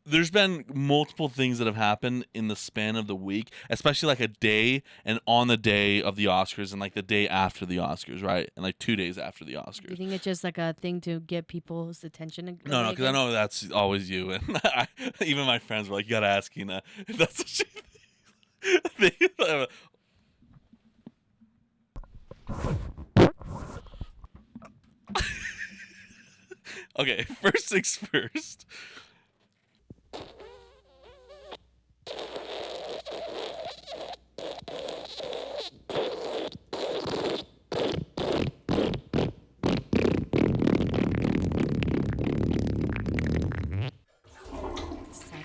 there's been multiple things that have happened in the span of the week, especially like a day and on the day of the Oscars and like the day after the Oscars, right? And like 2 days after the Do you Oscars. think it's just like a thing to get people's attention? No, because I know that's always you, and even my friends were like, "You gotta ask Ina if that's what she thinks." Okay, first things first. Sad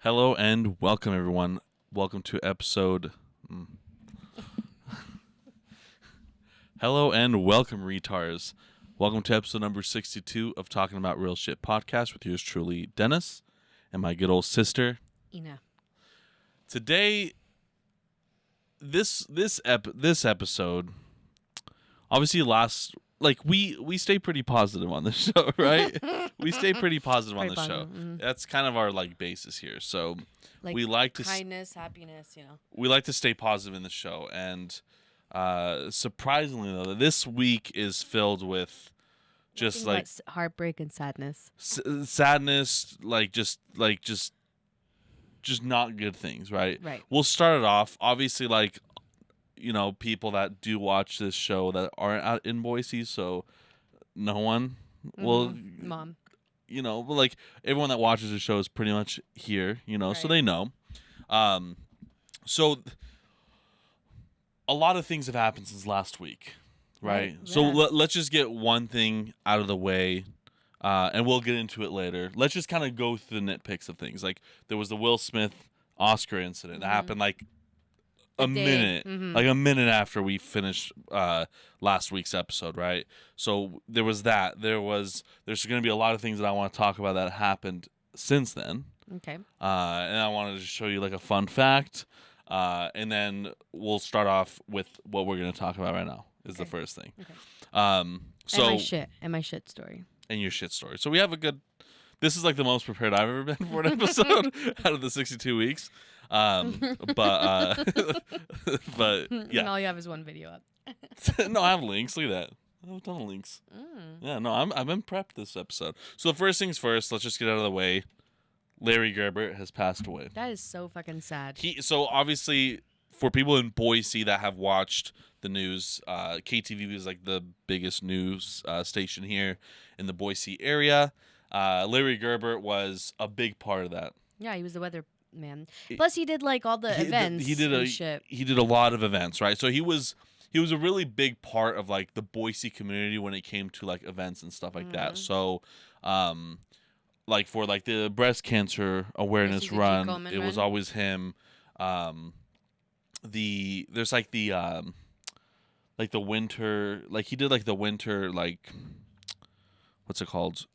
Hello and welcome, everyone. Welcome to episode. Hello and welcome, retards. Welcome to episode number 62 of Talking About Real Shit podcast with yours truly, Dennis, and my good old sister, Ina. Today, this episode, obviously we stay pretty positive on this show, right? We stay pretty positive on this show. Mm-hmm. That's kind of our basis here. So we like to kindness, happiness, we like to stay positive in the show, and surprisingly though, this week is filled with just nothing but heartbreak and sadness. Sadness, just not good things, right? Right. We'll start it off. Obviously, people that do watch this show that aren't out in Boise, so no one will. Mom. But everyone that watches the show is pretty much here, Right. so they know. So a lot of things have happened since last week, right? Yeah. So let's just get one thing out of the way. And we'll get into it later. Let's just kind of go through the nitpicks of things. Like, there was the Will Smith Oscar incident that happened a minute, like a minute after we finished last week's episode, right? So there was that. There's going to be a lot of things that I want to talk about that happened since then. Okay. And I wanted to show you a fun fact. And then we'll start off with what we're going to talk about right now is the first thing. Okay. So and my shit story. And your shit story. So we have this is the most prepared I've ever been for an episode out of the 62 weeks. But yeah. And all you have is one video up. No, I have links. Look at that. I have a ton of links. Yeah, no, I've been prepped this episode. So the first things first, let's just get out of the way. Larry Gerber has passed away. That is so fucking sad. So obviously, for people in Boise that have watched the news, KTVB is the biggest news station here in the Boise area. Larry Gerber was a big part of that. Yeah, he was the weather man. Plus, he did all the events. He did a lot of events, right? So he was a really big part of the Boise community when it came to events and stuff like that. So, for the breast cancer awareness run, it was always him. There's the winter, he did the winter, what's it called?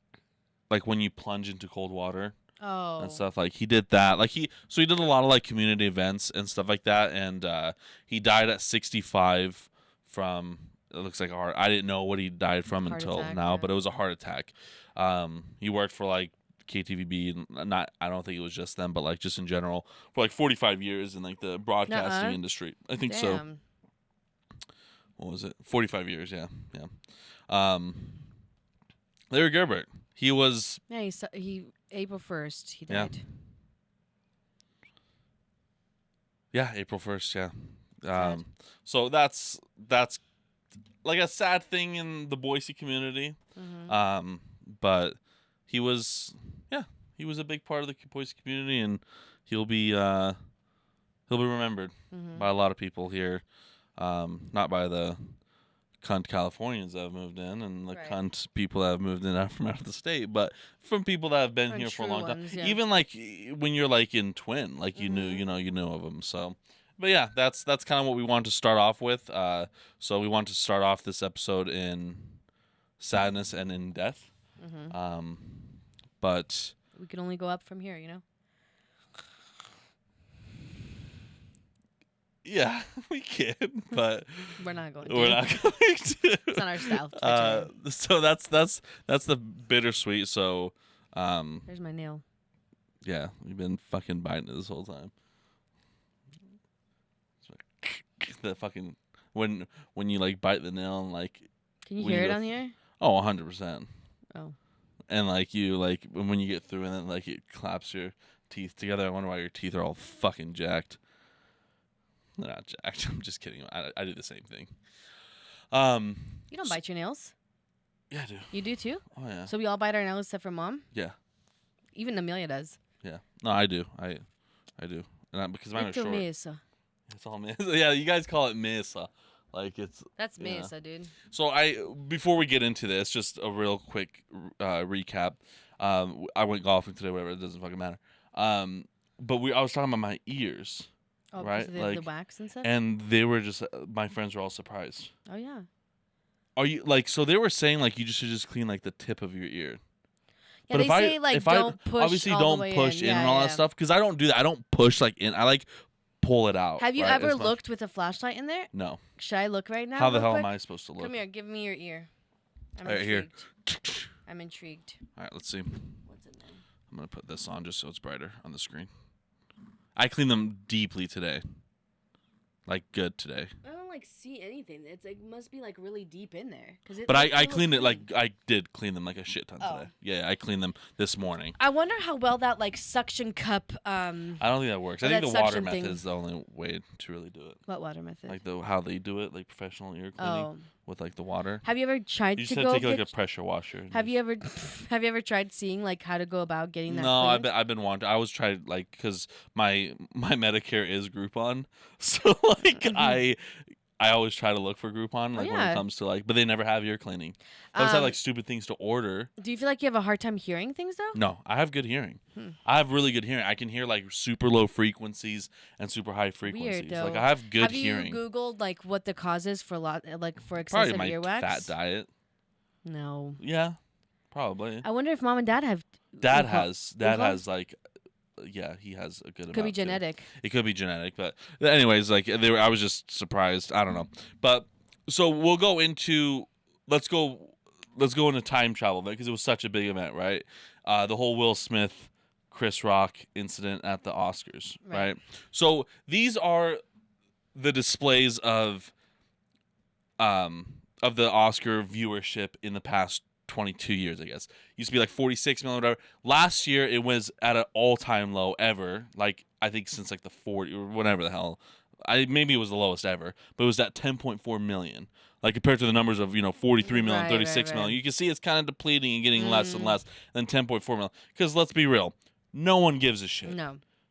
When you plunge into cold water. Oh. And stuff. He did that. He did a lot of community events and stuff like that. And he died at 65 from, it looks like a heart. I didn't know what he died from until now, but it was a heart attack. He worked for KTVB, and I don't think it was just them, but just in general for 45 years in the broadcasting industry. I think so. What was it? 45 years, yeah. Larry Gerber. He was... Yeah, he April 1st, he died. Yeah, April 1st, yeah. So that's a sad thing in the Boise community. But he was a big part of the Boise community, and he'll be remembered by a lot of people here. Not by the cunt Californians that have moved in and the cunt people that have moved in from out of the state, but from people that have been here for a long time. Yeah. Even when you're in Twin, you knew of them. So, but yeah, that's kind of what we want to start off with. So we want to start off this episode in sadness and in death. But we can only go up from here, Yeah, we can, but We're not going to. we're not going to. It's not our style. So that's the bittersweet. So, There's my nail. yeah, we've been fucking biting it this whole time. The fucking when you like bite the nail and like. Can you hear it on here? Oh, 100%. Oh. And like you like when you get through and then like it claps your teeth together. I wonder why your teeth are all fucking jacked. They're not jacked. I'm just kidding. I do the same thing. You don't bite your nails? Yeah, I do. You do too? Oh yeah. So we all bite our nails except for Mom? Yeah. Even Amelia does. Yeah. No, I do. I do. And because mine are short. Mesa. It's all mesa. Yeah, you guys call it mesa. Like it's. That's yeah. mesa, dude. So before we get into this, just a real quick recap. I went golfing today. Whatever, it doesn't fucking matter. But I was talking about my ears. Oh, right? The wax and stuff. And they were just my friends were all surprised. Oh yeah. Are you like so? They were saying like you should just clean like the tip of your ear. Yeah, but they say like don't push. Obviously, all don't the way push in yeah, and all yeah. that stuff because I don't do that. I don't push like in. I like pull it out. Have you right, ever looked with a flashlight in there? No. Should I look right now? How the hell quick? am I supposed to look? Come here, give me your ear. I'm right intrigued. here. I'm intrigued. All right, let's see. What's in there? I'm gonna put this on just so it's brighter on the screen. I cleaned them deeply today. Like good today. I don't like see anything. It's like must be like really deep in there. But I cleaned it like I did clean them like a shit ton today. Yeah, I cleaned them this morning. I wonder how well that like suction cup. I don't think that works. I think the water method is the only way to really do it. What water method? Like how they do it, like professional ear cleaning with like the water. Have you ever tried you to just go take like a pressure washer? Have you ever tried seeing like how to go about getting that? No, cleaned? I've been wanting. I was tried like because my Medicare is Groupon, so like I always try to look for Groupon like when it comes to like, but they never have ear cleaning. They always have like stupid things to order. Do you feel like you have a hard time hearing things though? No, I have good hearing. I have really good hearing. I can hear like super low frequencies and super high frequencies. Weird, though. Like I have good hearing. Have you Googled like what the cause is for for Probably excessive my earwax? fat diet. No. Yeah, probably. I wonder if Mom and Dad have. Dad has like. Yeah, he has a good amount. Could be genetic. Too. It could be genetic, but anyways, like I was just surprised. I don't know, but so we'll go into let's go into time travel because it was such a big event, right? The whole Will Smith, Chris Rock incident at the Oscars, right? So these are the displays of the Oscar viewership in the past 22 years, I guess. Used to be like 46 million, whatever. Last year, it was at an all-time low ever. Like, I think since like the 40 or whatever the hell. Maybe it was the lowest ever, but it was at 10.4 million. Like, compared to the numbers of, 43 million, 36 million. You can see it's kind of depleting and getting less and less than 10.4 million. Because let's be real, no one gives a shit.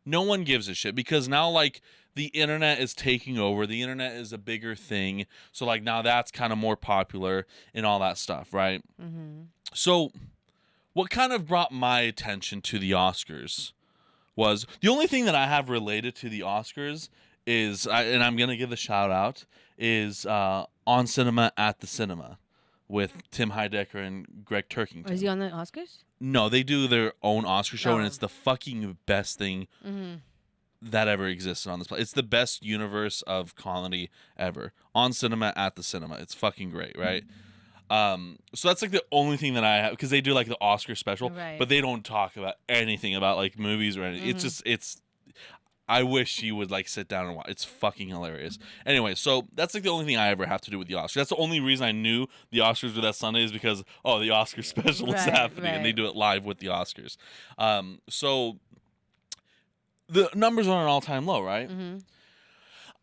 No one gives a shit because now, like, the internet is taking over. The internet is a bigger thing. So, like, now that's kind of more popular and all that stuff, right? Mm-hmm. So, what kind of brought my attention to the Oscars was the only thing that I have related to the Oscars is, and I'm going to give a shout out, is On Cinema at the Cinema with Tim Heidecker and Greg Turkington. Is he on the Oscars? No, they do their own Oscar show, and it's the fucking best thing that ever existed on this planet. It's the best universe of comedy ever. On Cinema at the Cinema. It's fucking great, right? So that's like the only thing that I have, because they do like the Oscar special, but they don't talk about anything about like movies or anything. It's I wish you would like sit down and watch. It's fucking hilarious. Anyway, so that's like the only thing I ever have to do with the Oscars. That's the only reason I knew the Oscars were that Sunday is because the Oscar special is happening and they do it live with the Oscars. So the numbers are an all-time low, right? Mm-hmm.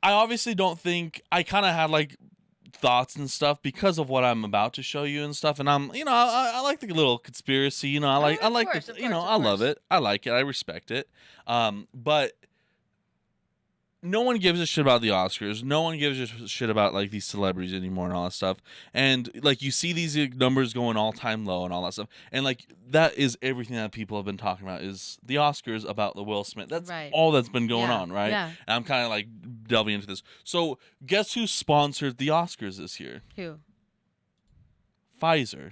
I obviously don't think I kind of had like thoughts and stuff because of what I'm about to show you and stuff, and I'm I like the little conspiracy, I like I love it, I like it, I respect it, but no one gives a shit about the Oscars. No one gives a shit about like these celebrities anymore and all that stuff. And like you see these numbers going all time low and all that stuff. And like that is everything that people have been talking about is the Oscars about the Will Smith. That's all that's been going on, right? Yeah. And I'm kind of like delving into this. So guess who sponsored the Oscars this year? Who? Pfizer.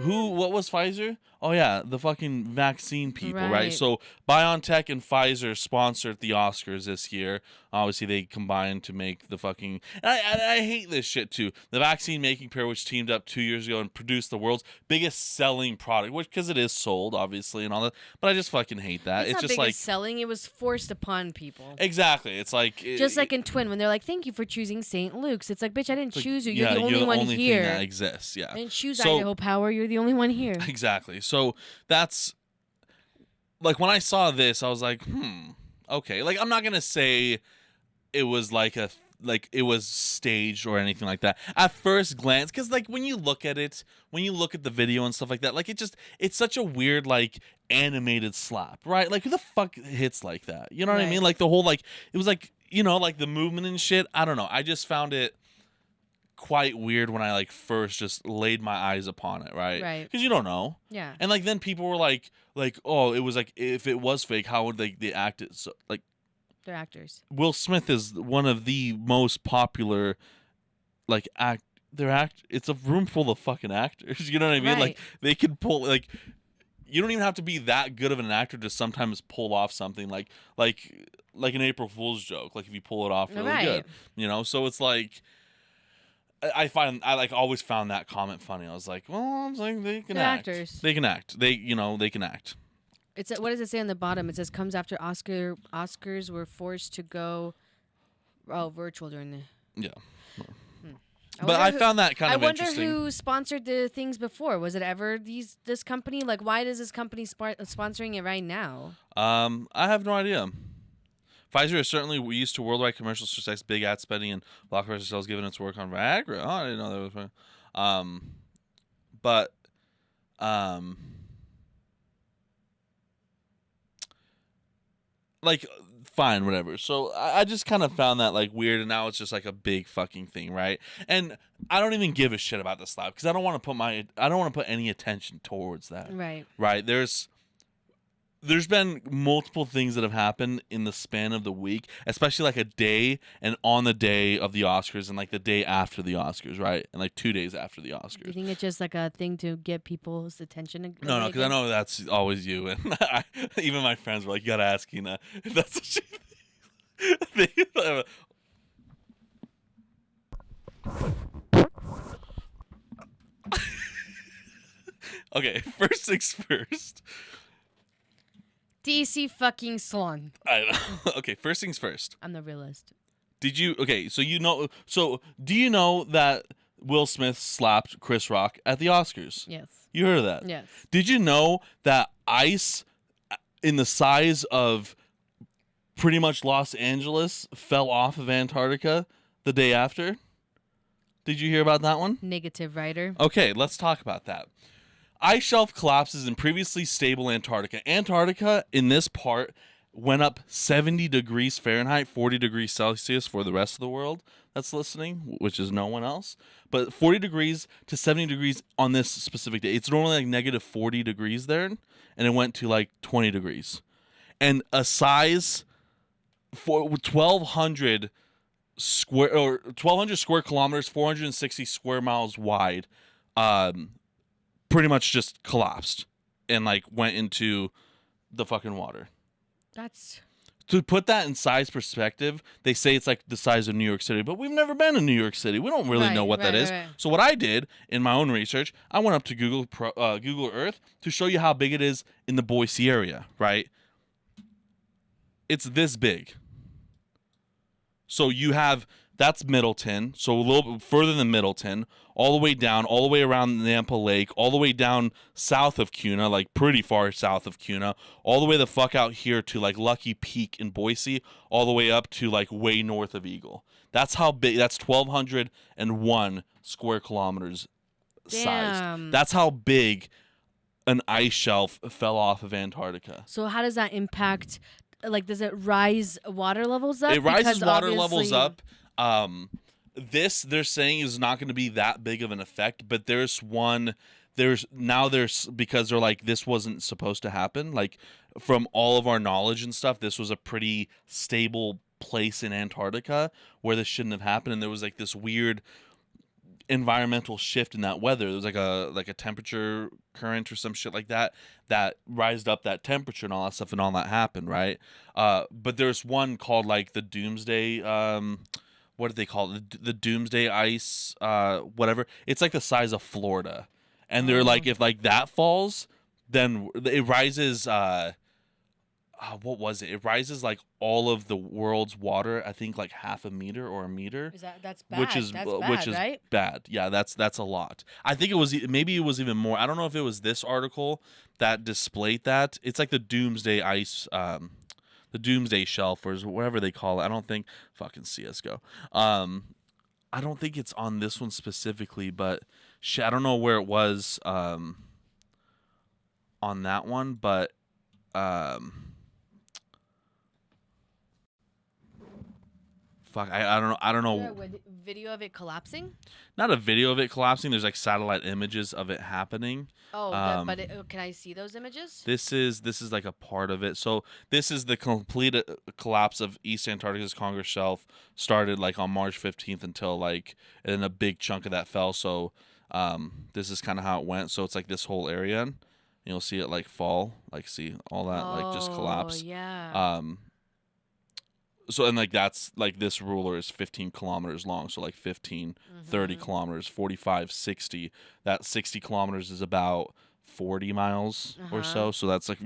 What was Pfizer? Oh yeah, the fucking vaccine people, right? Right. So BioNTech and Pfizer sponsored the Oscars this year. Obviously, they combined to make the fucking. And I hate this shit too. The vaccine making pair, which teamed up 2 years ago and produced the world's biggest selling product, which because it is sold, obviously, and all that. But I just fucking hate that. It's not just biggest like selling. It was forced upon people. exactly. It's like Just like in Twin, when they're like, "Thank you for choosing St. Luke's." It's like, bitch, I didn't choose you. You're the only one here. Thing that exists. Yeah. I didn't choose Idaho Power. You're the only one here. Exactly. So that's like when I saw this, I was like, okay. Like I'm not gonna say it was like it was staged or anything like that at first glance, because like when you look at it, when you look at the video and stuff like that, like it's such a weird like animated slap, right? Like who the fuck hits like that? You know what I mean? Like the whole like it was like, you know, like the movement and shit. I don't know. I just found it quite weird when I like first just laid my eyes upon it, right? Because you don't know. Yeah. And like then people were like, oh, it was like if it was fake, how would they act it? So like they're actors. Will Smith is one of the most popular like it's a room full of fucking actors. You know what I mean? Right. Like they could pull like you don't even have to be that good of an actor to sometimes pull off something like an April Fool's joke. Like if you pull it off really good, you know. So it's like I like always found that comment funny. I was like, well, I'm saying they can act. Actors. They can act. They can act. It's what does it say on the bottom? It says comes after Oscars were forced to go virtual during the yeah. But I found that kind of interesting. I wonder who sponsored the things before. Was it ever this company? Like, why does this company sponsoring it right now? I have no idea. Pfizer is certainly used to worldwide commercial success, big ad spending, and blockbuster sales given its work on Viagra. Oh, I didn't know that was but like fine, whatever. So I just kind of found that like weird, and now it's just like a big fucking thing, right? And I don't even give a shit about the slap because I don't want to put any attention towards that. Right. There's been multiple things that have happened in the span of the week, especially like a day and on the day of the Oscars and like the day after the Oscars, right? And like 2 days after the Oscars. Do you think it's just like a thing to get people's attention? No, because I know that's always you. And even my friends were like, you got to ask Ina if that's what she thinks. Okay, first things first. DC fucking Salon. I know. Okay, first things first. I'm the realist. Do you know that Will Smith slapped Chris Rock at the Oscars? Yes. You heard of that? Yes. Did you know that ice in the size of pretty much Los Angeles fell off of Antarctica the day after? Did you hear about that one? Negative, writer. Okay, let's talk about that. Ice shelf collapses in previously stable Antarctica. Antarctica, in this part, went up 70 degrees Fahrenheit, 40 degrees Celsius for the rest of the world that's listening, which is no one else. But 40 degrees to 70 degrees on this specific day. It's normally like negative 40 degrees there, and it went to like 20 degrees. And a size for 1,200 square kilometers, 460 square miles wide, pretty much just collapsed and like went into the fucking water. That's to put that in size perspective. They say it's like the size of New York City, but we've never been in New York City. We don't really know what that is. Right. So what I did in my own research, I went up to Google Earth to show you how big it is in the Boise area. Right? It's this big. So you have. That's Middleton, so a little bit further than Middleton, all the way down, all the way around Nampa Lake, all the way down south of Kuna, like pretty far south of Kuna, all the way the fuck out here to like Lucky Peak in Boise, all the way up to like way north of Eagle. That's how big, that's 1,201 square kilometers size. That's how big an ice shelf fell off of Antarctica. So how does that impact, like does it rise water levels up? It rises water levels up. This they're saying is not going to be that big of an effect, but there's because they're like, this wasn't supposed to happen. Like from all of our knowledge and stuff, this was a pretty stable place in Antarctica where this shouldn't have happened. And there was like this weird environmental shift in that weather. There was like a temperature current or some shit like that rised up that temperature and all that stuff, and all that happened, right? But there's one called like the Doomsday. What do they call it? The Doomsday ice. Whatever. It's like the size of Florida, and they're like, if like that falls, then it rises. What was it? It rises like all of the world's water. I think like half a meter or a meter. That's bad? Which is right? bad. Yeah, that's a lot. I think it was even more. I don't know if it was this article that displayed that. It's like the Doomsday ice, the Doomsday shelf, or whatever they call it. I don't think fucking CS:GO. I don't think it's on this one specifically, but I don't know where it was on that one, but fuck, I don't know. Is there a video of it collapsing? Not a video of it collapsing. There's like satellite images of it happening. Oh, but can I see those images? This is like a part of it. So this is the complete collapse of East Antarctica's Congress Shelf. Started like on March 15th until like, and then a big chunk of that fell. So this is kind of how it went. So it's like this whole area, and you'll see it like fall, like see all that like just collapse. Yeah. So, and like that's like this ruler is 15 kilometers long. So like 15, 30 kilometers, 45, 60. That 60 kilometers is about 40 miles or so. So that's like,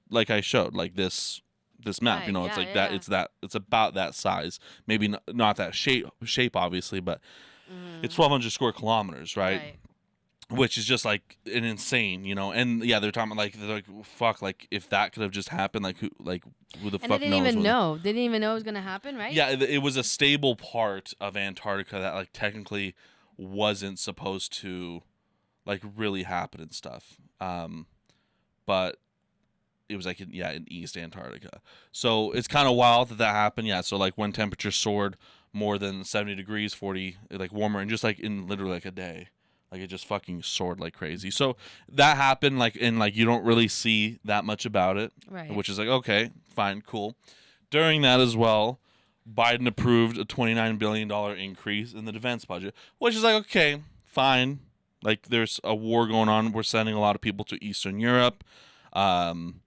like I showed, like this map, Right, it's like yeah. that, it's about that size. Maybe not that shape obviously, but it's 1,200 square kilometers, right? Which is just like an insane, and yeah, they're talking like fuck, like if that could have just happened, like who the fuck knows? They didn't even know. They didn't even know it was gonna happen, right? Yeah, it was a stable part of Antarctica that like technically wasn't supposed to like really happen and stuff. But it was like in East Antarctica. So it's kind of wild that happened. Yeah, so like when temperatures soared more than 70 degrees, 40 like warmer, and just like in literally like a day. Like it just fucking soared like crazy. So that happened, like, and like you don't really see that much about it, Right. which is like, okay, fine, cool. During that as well, Biden approved a $29 billion increase in the defense budget, which is like, okay, fine. Like there's a war going on. We're sending a lot of people to Eastern Europe, and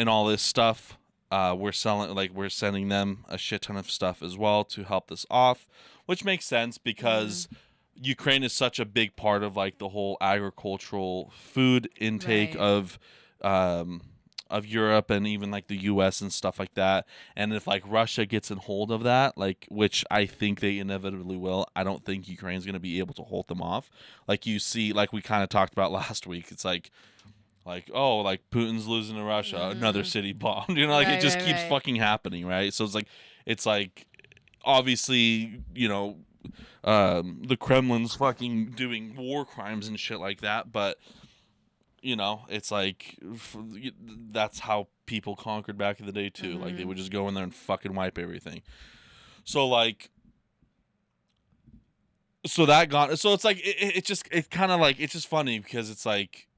all this stuff. We're sending them a shit ton of stuff as well to help this off, which makes sense because Ukraine is such a big part of like the whole agricultural food intake of Europe and even like the US and stuff like that. And if like Russia gets in hold of that, like, which I think they inevitably will, I don't think Ukraine's going to be able to hold them off. Like you see, like we kind of talked about last week, it's like, oh, like Putin's losing to Russia, another city bombed, it just keeps fucking happening. Right. So it's like obviously, the Kremlin's fucking doing war crimes and shit like that, but it's like that's how people conquered back in the day too. Like they would just go in there and fucking wipe everything. So like, so it's like it's just funny because it's like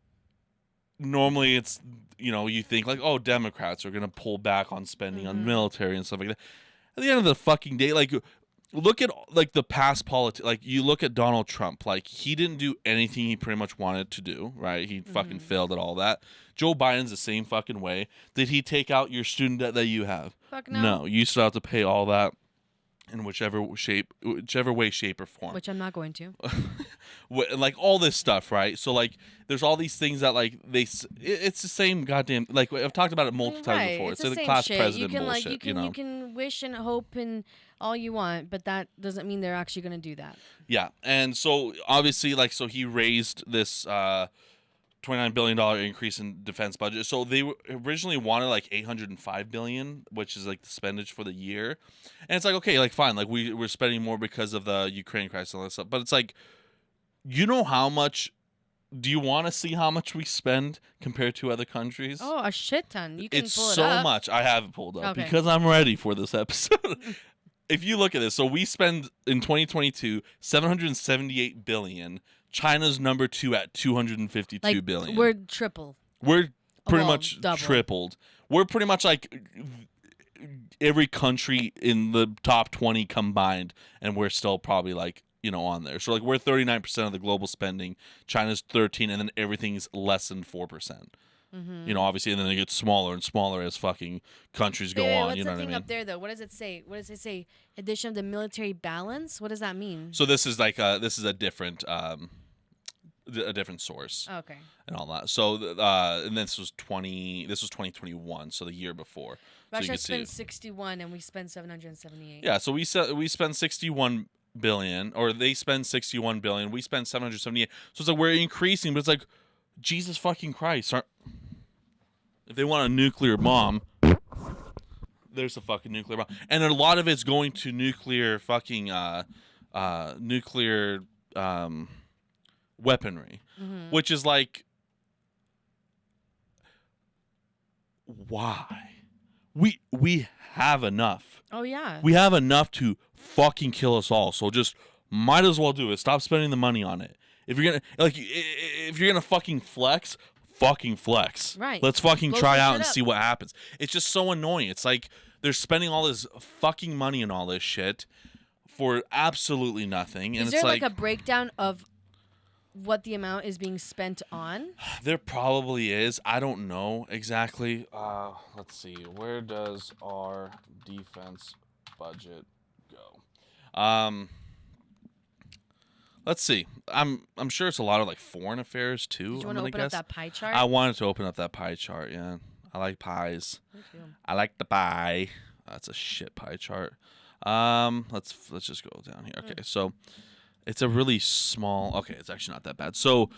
normally it's you think like, oh, Democrats are gonna pull back on spending on military and stuff like that. At the end of the fucking day, like, look at like the past politics. Like you look at Donald Trump, like he didn't do anything he pretty much wanted to do, right? He fucking failed at all that. Joe Biden's the same fucking way. Did he take out your student debt that you have? Fuck no. No, you still have to pay all that in whichever way, shape, or form. Which I'm not going to. Like all this stuff, right? So like, there's all these things that like it's the same goddamn, like I've talked about it multiple times before. It's like the class president bullshit. You can wish and hope and all you want, but that doesn't mean they're actually going to do that. Yeah, and so obviously, like, so he raised this $29 billion increase in defense budget. So they originally wanted like $805 billion, which is like the spendage for the year. And it's like, okay, like fine, like we're spending more because of the Ukraine crisis and all that stuff. But it's like, how much? Do you want to see how much we spend compared to other countries? Oh, a shit ton. You can it's pull it so up. much. I have it pulled up Okay. because I'm ready for this episode. If you look at this, so we spend in 2022 $778 billion. China's number 2 at $252 billion. We're triple. We're pretty much double. tripled. We're pretty much like every country in the top 20 combined, and we're still probably like on there. So like we're 39% of the global spending, China's 13, and then everything's less than 4%. Obviously, and then it gets smaller and smaller as fucking countries go on. What's You know the what I thing mean? up there though? What does it say? What does it say? Addition of the military balance. What does that mean? So this is like a different source. Oh, okay. And all that. So and this was 2021, so the year before. Russia spent 61 and we spent 778. Yeah, so we spend 61 billion, or they spend 61 billion. We spend 778. So it's like we're increasing, but it's like Jesus fucking Christ. If they want a nuclear bomb, there's a fucking nuclear bomb, and a lot of it's going to nuclear fucking nuclear weaponry, which is like, why? We have enough. Oh yeah. We have enough to fucking kill us all. So just might as well do it. Stop spending the money on it. If you're gonna fucking flex, fucking flex. Right. Let's fucking Blow try some out shit and up. see what happens. It's just so annoying. It's like they're spending all this fucking money and all this shit for absolutely nothing. And Is it's there like a breakdown of what the amount is being spent on? There probably is. I don't know exactly. Let's see. Where does our defense budget go? Let's see. I'm sure it's a lot of like foreign affairs too. Did you want to open up that pie chart? I wanted to open up that pie chart. Yeah, I like pies. Me too. I like the pie. That's a shit pie chart. Let's just go down here. Okay, so it's a really small. Okay, it's actually not that bad. So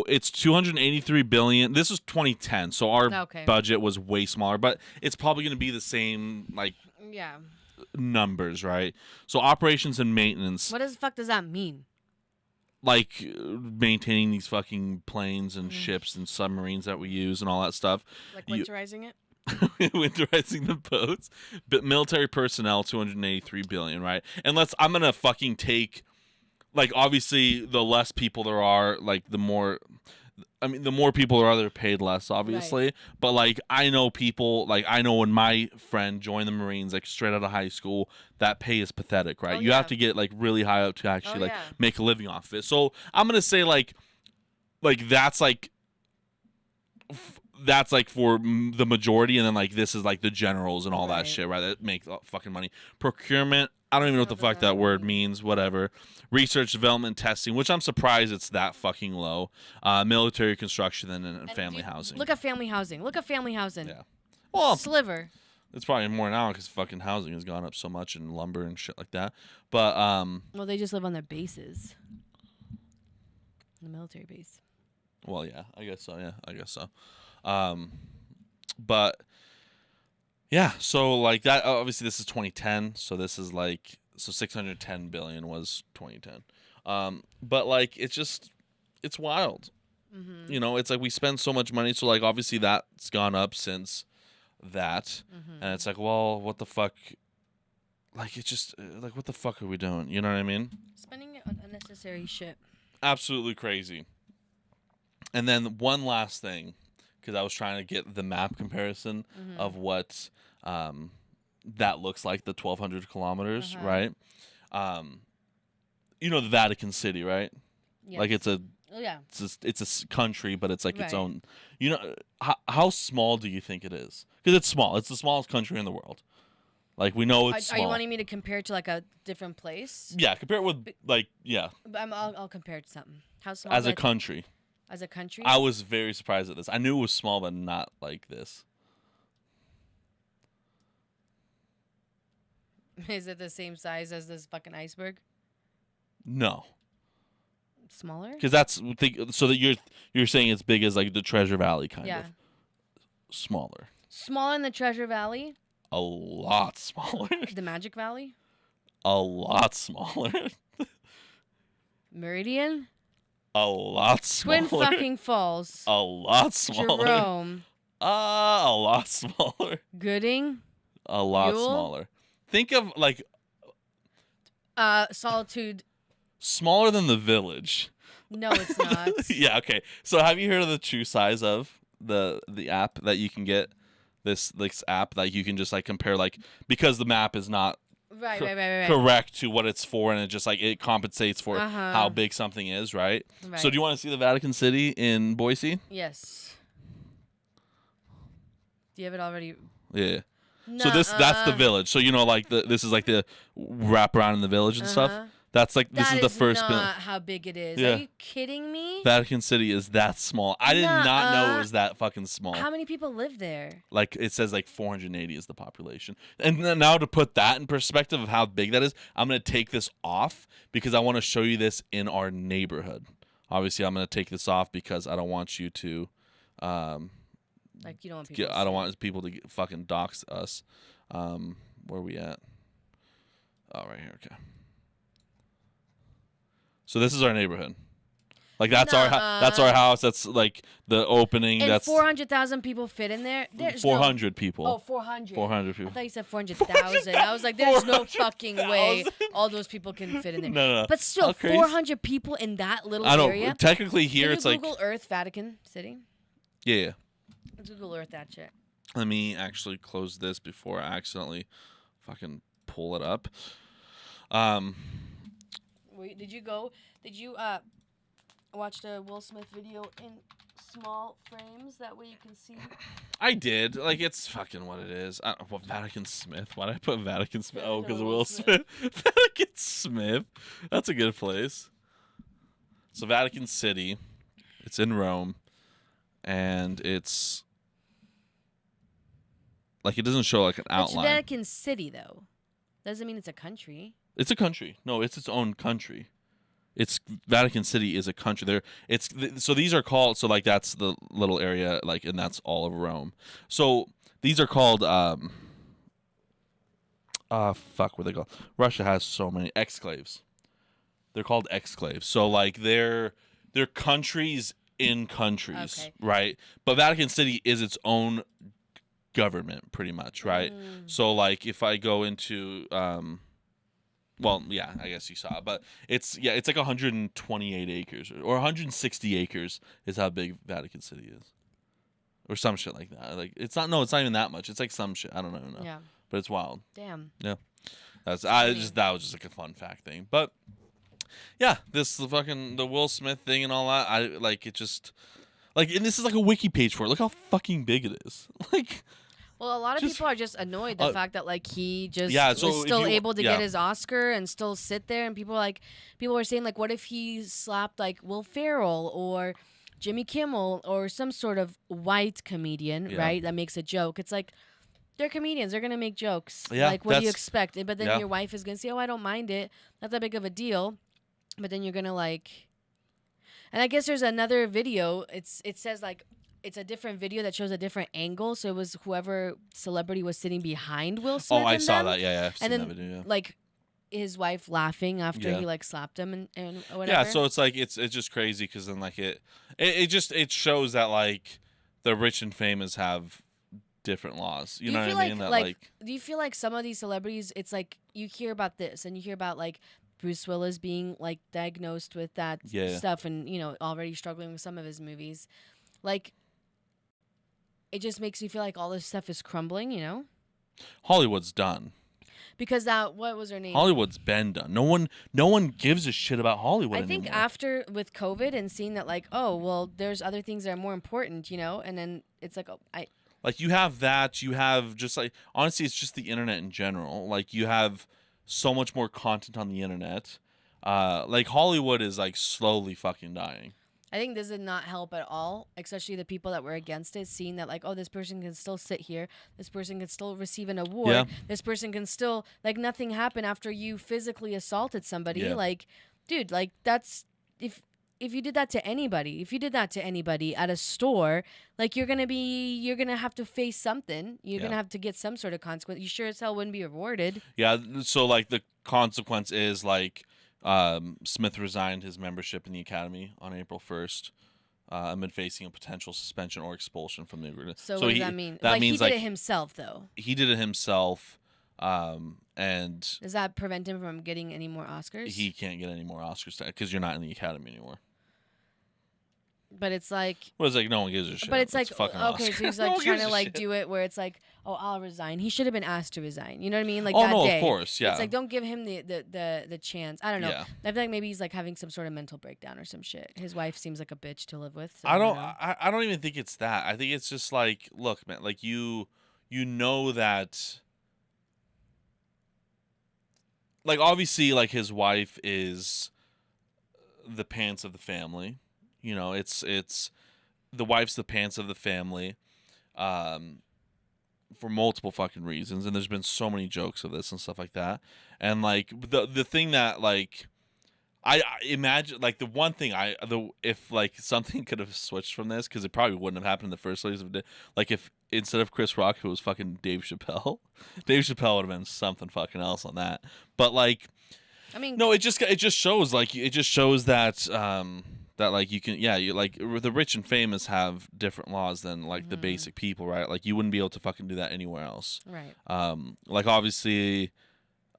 it's 283 billion. This is 2010. So our budget was way smaller, but it's probably going to be the same like numbers, right? So operations and maintenance. What the fuck does that mean? Like maintaining these fucking planes and ships and submarines that we use and all that stuff. Like winterizing it? Winterizing the boats. But military personnel, 283 billion, right? And I'm going to fucking take, like, obviously the less people there are, like the more people there are, they're paid less, obviously. Right. But like I know people, like I know when my friend joined the Marines, like straight out of high school, that pay is pathetic, right? You have to get like really high up to actually make a living off of it. So I'm gonna say like that's like for the majority, and then like this is like the generals and all that shit, right? That make fucking money. Procurement, I don't even know what the fuck that word means. Whatever. Research, development, testing, which I'm surprised it's that fucking low. Military construction and family housing. Look at family housing. Yeah. Well, sliver. It's probably more now because fucking housing has gone up so much, and lumber and shit like that. But well, they just live on their bases. The military base. Well, yeah, I guess so. Yeah, I guess so. But yeah, so like that. Obviously, this is 2010, so this is like 610 billion was 2010. But like it's wild. You know, it's like we spend so much money, so like obviously that's gone up since that, and it's like, well, what the fuck? Like it's just like what the fuck are we doing? You know what I mean? Spending it on unnecessary shit. Absolutely crazy. And then one last thing, because I was trying to get the map comparison of what that looks like, the 1,200 kilometers, right? You know the Vatican City, right? Yes. Like it's a country, but it's like its own. You know how small do you think it is? Because it's small. It's the smallest country in the world. Like we know it's small. Are you wanting me to compare it to like a different place? Yeah, compare it with like I'll compare it to something. How small? As a country. As a country? I was very surprised at this. I knew it was small, but not like this. Is it the same size as this fucking iceberg? No. Smaller? Because so that you're saying it's big as like the Treasure Valley kind of. Smaller. Smaller than the Treasure Valley? A lot smaller. The Magic Valley? A lot smaller. Meridian? A lot smaller. Twin fucking Falls. A lot smaller. Jerome. A lot smaller. Gooding. A lot smaller. Think of like Solitude. Smaller than the Village. No, it's not. Yeah, okay. So have you heard of the true size of the app that you can get? This app that you can just like compare, like, because the map is not Right. correct to what it's for, and it just like it compensates for how big something is, right? So do you want to see the Vatican City in Boise? Yes. Do you have it already? Yeah. So that's the village. So like this is like the wrap around in the village and stuff. That's like this is the first. That is not how big it is. Yeah. Are you kidding me? Vatican City is that small. I did not know it was that fucking small. How many people live there? Like it says, like 480 is the population. And then now to put that in perspective of how big that is, I'm gonna take this off because I want to show you this in our neighborhood. Obviously, I'm gonna take this off because I don't want you to. Like you don't want people. I don't want people to fucking dox us. Where are we at? Oh, right here. Okay. So this is our neighborhood. Like that's our house. That's like the opening. And that's 400,000 people fit in there. There's 400 people. Oh, 400. 400 people. I thought you said 400,000. I was like, there's no fucking way all those people can fit in there. No. But still, 400 people in that little area. I don't. Technically, here Can it's you like Google Earth Vatican City. Yeah. Let's Google Earth that shit. Let me actually close this before I accidentally fucking pull it up. Wait, did you watch the Will Smith video in small frames? That way you can see. I did. Like, it's fucking what it is. What, Vatican Smith? Why did I put Vatican Smith? Oh, because of Will Smith. Vatican Smith. That's a good place. So, Vatican City. It's in Rome. And it's... Like, it doesn't show, like, an outline. It's Vatican City, though. Doesn't mean it's a country. It's a country. No, it's its own country. It's Vatican City is a country. So these are called, so like that's the little area, like, and that's all of Rome. So these are called fuck, what are they called? Russia has so many exclaves. They're called exclaves. So like they're countries in countries, okay. Right? But Vatican City is its own government, pretty much, right? So like if I go into well, yeah, I guess you saw it, but it's like 128 acres or 160 acres is how big Vatican City is, or some shit like that. Like it's not even that much. It's like some shit. I don't know. Yeah, but it's wild. Damn. Yeah, that was just like a fun fact thing. But yeah, the Will Smith thing and all that. I like it just like, and this is like a wiki page for it. Look how fucking big it is. Like. Well, a lot of people are just annoyed the fact that like he just so was still able to get his Oscar and still sit there, and people were saying like, what if he slapped like Will Ferrell or Jimmy Kimmel or some sort of white comedian, right? That makes a joke. It's like they're comedians; they're gonna make jokes. Yeah, like what do you expect? But then your wife is gonna say, "Oh, I don't mind it. Not that big of a deal." But then you're gonna like, and I guess there's another video. It says like. It's a different video that shows a different angle. So it was whoever celebrity was sitting behind Will Smith. Oh, I saw that. Yeah, I've seen then, that video. Yeah. Like his wife laughing after he like slapped him and whatever. Yeah, so it's like it's just crazy because then like it shows that like the rich and famous have different laws. You know what I mean? Do you feel like some of these celebrities? It's like you hear about this and you hear about like Bruce Willis being like diagnosed with that stuff and already struggling with some of his movies, like. It just makes me feel like all this stuff is crumbling, Hollywood's done. Because what was her name? Hollywood's been done. No one gives a shit about Hollywood anymore. I think after with COVID and seeing that, like, oh well, there's other things that are more important, and then it's like, like you have that, you have just like honestly, it's just the internet in general. Like you have so much more content on the internet. Like Hollywood is like slowly fucking dying. I think this did not help at all, especially the people that were against it, seeing that, like, oh, this person can still sit here. This person can still receive an award. Yeah. This person can still, like, nothing happened after you physically assaulted somebody. Yeah. Like, dude, like, that's, if you did that to anybody, at a store, like, you're going to have to face something. You're going to have to get some sort of consequence. You sure as hell wouldn't be rewarded. Yeah, so, like, the consequence is, like, Smith resigned his membership in the Academy on April 1st amid facing a potential suspension or expulsion from the agreement. So what does that mean? That means he did it himself, though. He did it himself, and... Does that prevent him from getting any more Oscars? He can't get any more Oscars because you're not in the Academy anymore. But it's like, Well, it's like no one gives a shit. but it's That's like, fucking okay, Oscar. so he's No like one trying gives to a like shit. do it where it's like, oh, I'll resign. He should have been asked to resign. You know what I mean? Like Oh that no, day. of course, yeah. It's like, don't give him the chance. I don't know. Yeah. I feel like maybe he's like having some sort of mental breakdown or some shit. His wife seems like a bitch to live with. So I don't. know. I don't even think it's that. I think it's just like, look, man. Like you know that. Like obviously, like his wife is the pants of the family. You know, it's the wife's the pants of the family. For multiple fucking reasons, and there's been so many jokes of this and stuff like that. And like the thing that like I imagine, like the one thing if like something could have switched from this, because it probably wouldn't have happened in the first place, like if instead of Chris Rock it was fucking Dave Chappelle, Dave Chappelle would have been something fucking else on that. But like, I mean, no, it just shows that that like you can, yeah, you like the rich and famous have different laws than like the basic people, right? Like you wouldn't be able to fucking do that anywhere else, right? Like obviously,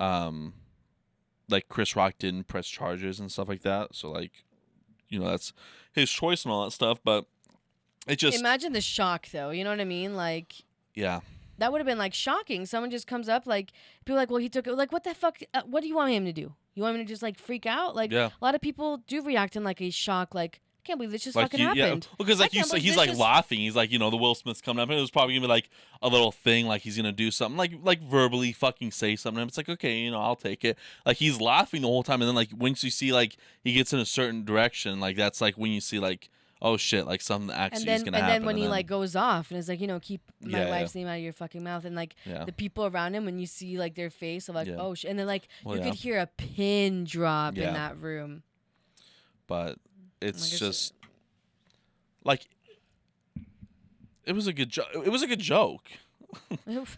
like Chris Rock didn't press charges and stuff like that, so like, you know, that's his choice and all that stuff. But it just, imagine the shock though. You know what I mean? Like, yeah, that would have been like shocking. Someone just comes up, like people are like, well, he took it. Like, what the fuck? What do you want him to do? You want him to just like freak out? Like, yeah. a lot of people do react in like a shock. Like, I can't believe this just Like fucking happened. Yeah, because like he's like laughing. He's like, you know, the Will Smith's coming up, and it was probably gonna be like a little thing, like he's gonna do something, like verbally fucking say something. And it's like, okay, you know, I'll take it. Like he's laughing the whole time, and then like once you see like he gets in a certain direction, like that's like when you see like, oh shit, like something actually is gonna happen. And then when he like goes off and is like, you know, keep my wife's name out of your fucking mouth, and like Yeah. the people around him, when you see like their face of like, Yeah. oh shit, and then like Well, you yeah. could hear a pin drop Yeah. in that room. But it's Like, just like it was a good joke. It was a good joke.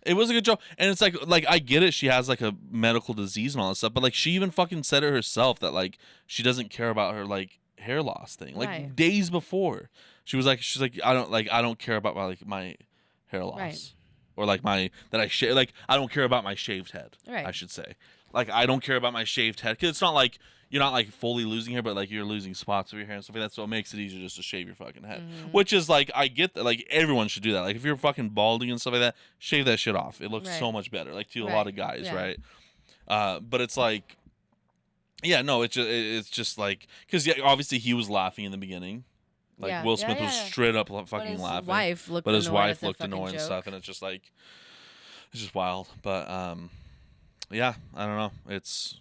It was a good joke, and it's like I get it. She has like a medical disease and all that stuff, but like she even fucking said it herself that like she doesn't care about her like hair loss thing. Like Right. days before, she's like I don't care about my hair loss, Right. or like I don't care about my shaved head. Right. I should say, like I don't care about my shaved head, because it's not like you're not like fully losing hair, but like you're losing spots of your hair and stuff like that. So it makes it easier just to shave your fucking head, which is like, I get that. Like everyone should do that. Like if you're fucking balding and stuff like that, shave that shit off. It looks Right. so much better. Like to a Right. lot of guys, Yeah. right? But it's like, yeah, no, it's just like, because yeah, obviously he was laughing in the beginning. Like Yeah. Will Yeah, Smith yeah, was yeah. straight up But fucking his laughing. wife looked But his annoyed wife at the looked fucking annoyed and joke. stuff, and it's just like, it's just wild. But yeah, I don't know. It's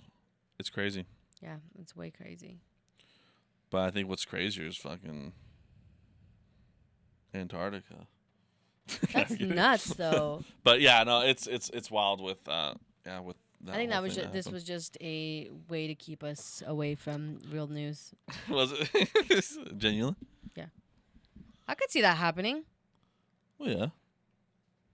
crazy. Yeah, it's way crazy. But I think what's crazier is fucking Antarctica. That's nuts, though. But yeah, no, it's wild with with. That I think whole that was thing this happened. was just a way to keep us away from real news. Was it genuinely? I could see that happening. Well, yeah,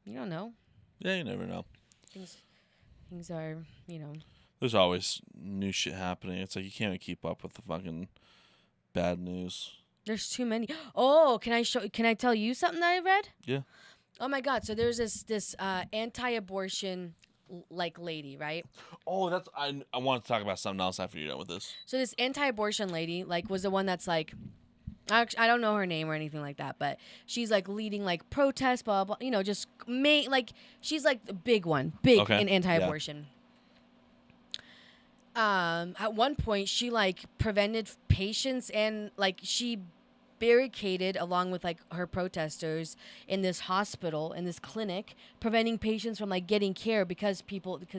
You don't know. yeah. You never know. Things are, you know. There's always new shit happening. It's like you can't even keep up with the fucking bad news. There's too many. Oh, can I tell you something that I read? Yeah. Oh my God! So there's this anti-abortion like lady, right? Oh, that's I want to talk about something else after you're done with this. So this anti-abortion lady like was the one that's like, I don't know her name or anything like that, but she's like leading like protests, blah blah. You know, just like she's like the big one, Okay. in anti-abortion. At one point she like prevented patients, and like she barricaded along with like her protesters in this hospital, in this clinic, preventing patients from like getting care because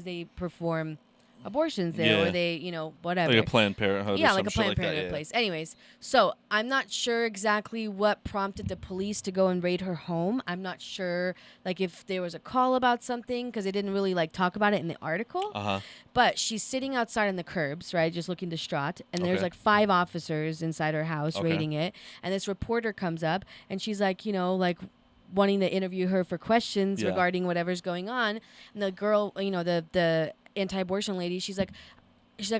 they perform abortions there, Yeah. or they, you know, whatever. Like a Planned Parenthood. Yeah, or like some a shit Planned like that, Parenthood yeah. place. Anyways, so I'm not sure exactly what prompted the police to go and raid her home. I'm not sure, like, if there was a call about something, because they didn't really, like, talk about it in the article. Uh-huh. But she's sitting outside on the curbs, right, just looking distraught. And there's, Okay. like, 5 officers inside her house Okay. raiding it. And this reporter comes up, and she's, like, you know, like, wanting to interview her for questions Yeah. regarding whatever's going on. And the girl, you know, the anti-abortion lady, she's like,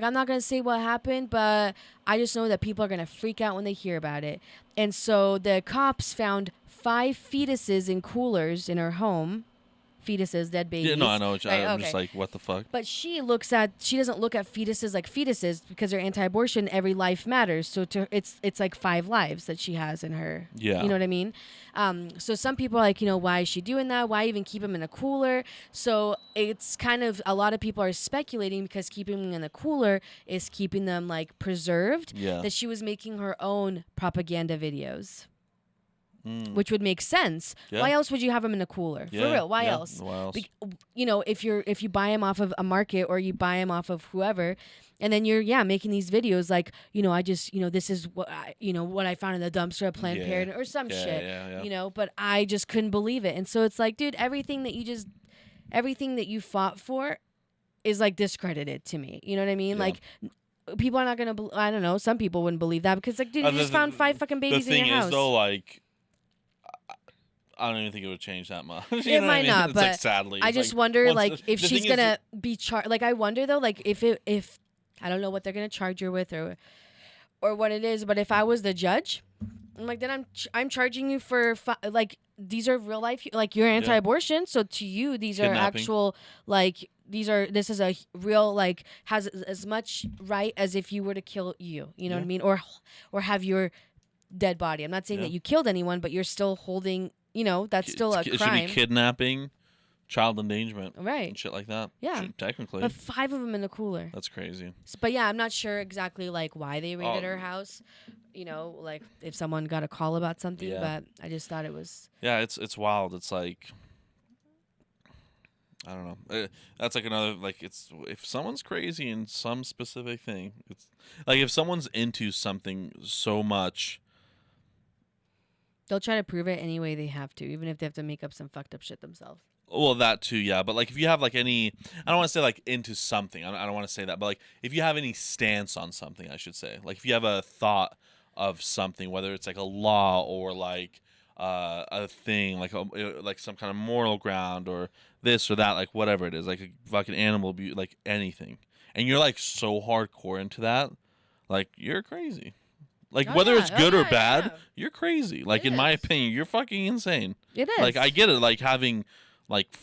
I'm not going to say what happened, but I just know that people are going to freak out when they hear about it. And so the cops found 5 fetuses in coolers in her home. fetuses, dead babies. Yeah, no, I know. Right, I'm just like, what the fuck? But she doesn't look at fetuses like fetuses because they're anti-abortion. Every life matters. So it's like 5 lives that she has in her. Yeah. You know what I mean? So some people are like, why is she doing that? Why even keep them in a cooler? So it's kind of, a lot of people are speculating because keeping them in the cooler is keeping them like preserved. Yeah. That she was making her own propaganda videos. Which would make sense. Yeah. Why else would you have them in a cooler? Yeah. For real, why else? Why else? If you buy them off of a market or you buy them off of whoever, and then you're making these videos like, I just this is what what I found in the dumpster at Planned Parenthood or some shit. Yeah. But I just couldn't believe it. And so it's like, dude, everything that you fought for is like discredited to me. You know what I mean? Yeah. Like, people are not gonna. I don't know. Some people wouldn't believe that because like, dude, you just found 5 fucking babies in your house. The thing is, though, like, I don't even think it would change that much. It might not, it's but like, sadly, I just wonder, like, if the she's thing gonna be charged. Like, I wonder though, like, if I don't know what they're gonna charge her with or what it is, but if I was the judge, I'm like, then I'm charging you for like, these are real life, like, you're anti-abortion, so to you these are actual, like, this is a real, like, has as much right as if you were to kill you. You know what I mean? Or have your dead body. I'm not saying that you killed anyone, but you're still holding. That's still a crime. It should be kidnapping, child endangerment, right, and shit like that. Yeah, technically. But 5 of them in the cooler. That's crazy. But yeah, I'm not sure exactly like why they raided her house. Like if someone got a call about something. But I just thought it was. Yeah, it's wild. It's like, I don't know. That's like another, like, it's, if someone's crazy in some specific thing, it's like if someone's into something so much. They'll try to prove it any way they have to, even if they have to make up some fucked up shit themselves. Well, that too, yeah. But like, if you have like any, I don't want to say like into something. I don't want to say that, but like, if you have any stance on something, I should say. Like, if you have a thought of something, whether it's like a law or like a thing, like some kind of moral ground or this or that, like whatever it is, like a fucking animal abuse, like anything, and you're like so hardcore into that, like you're crazy. Like, whether it's good or bad, you're crazy. Like, in my opinion, you're fucking insane. It is. Like, I get it. Like, having, like,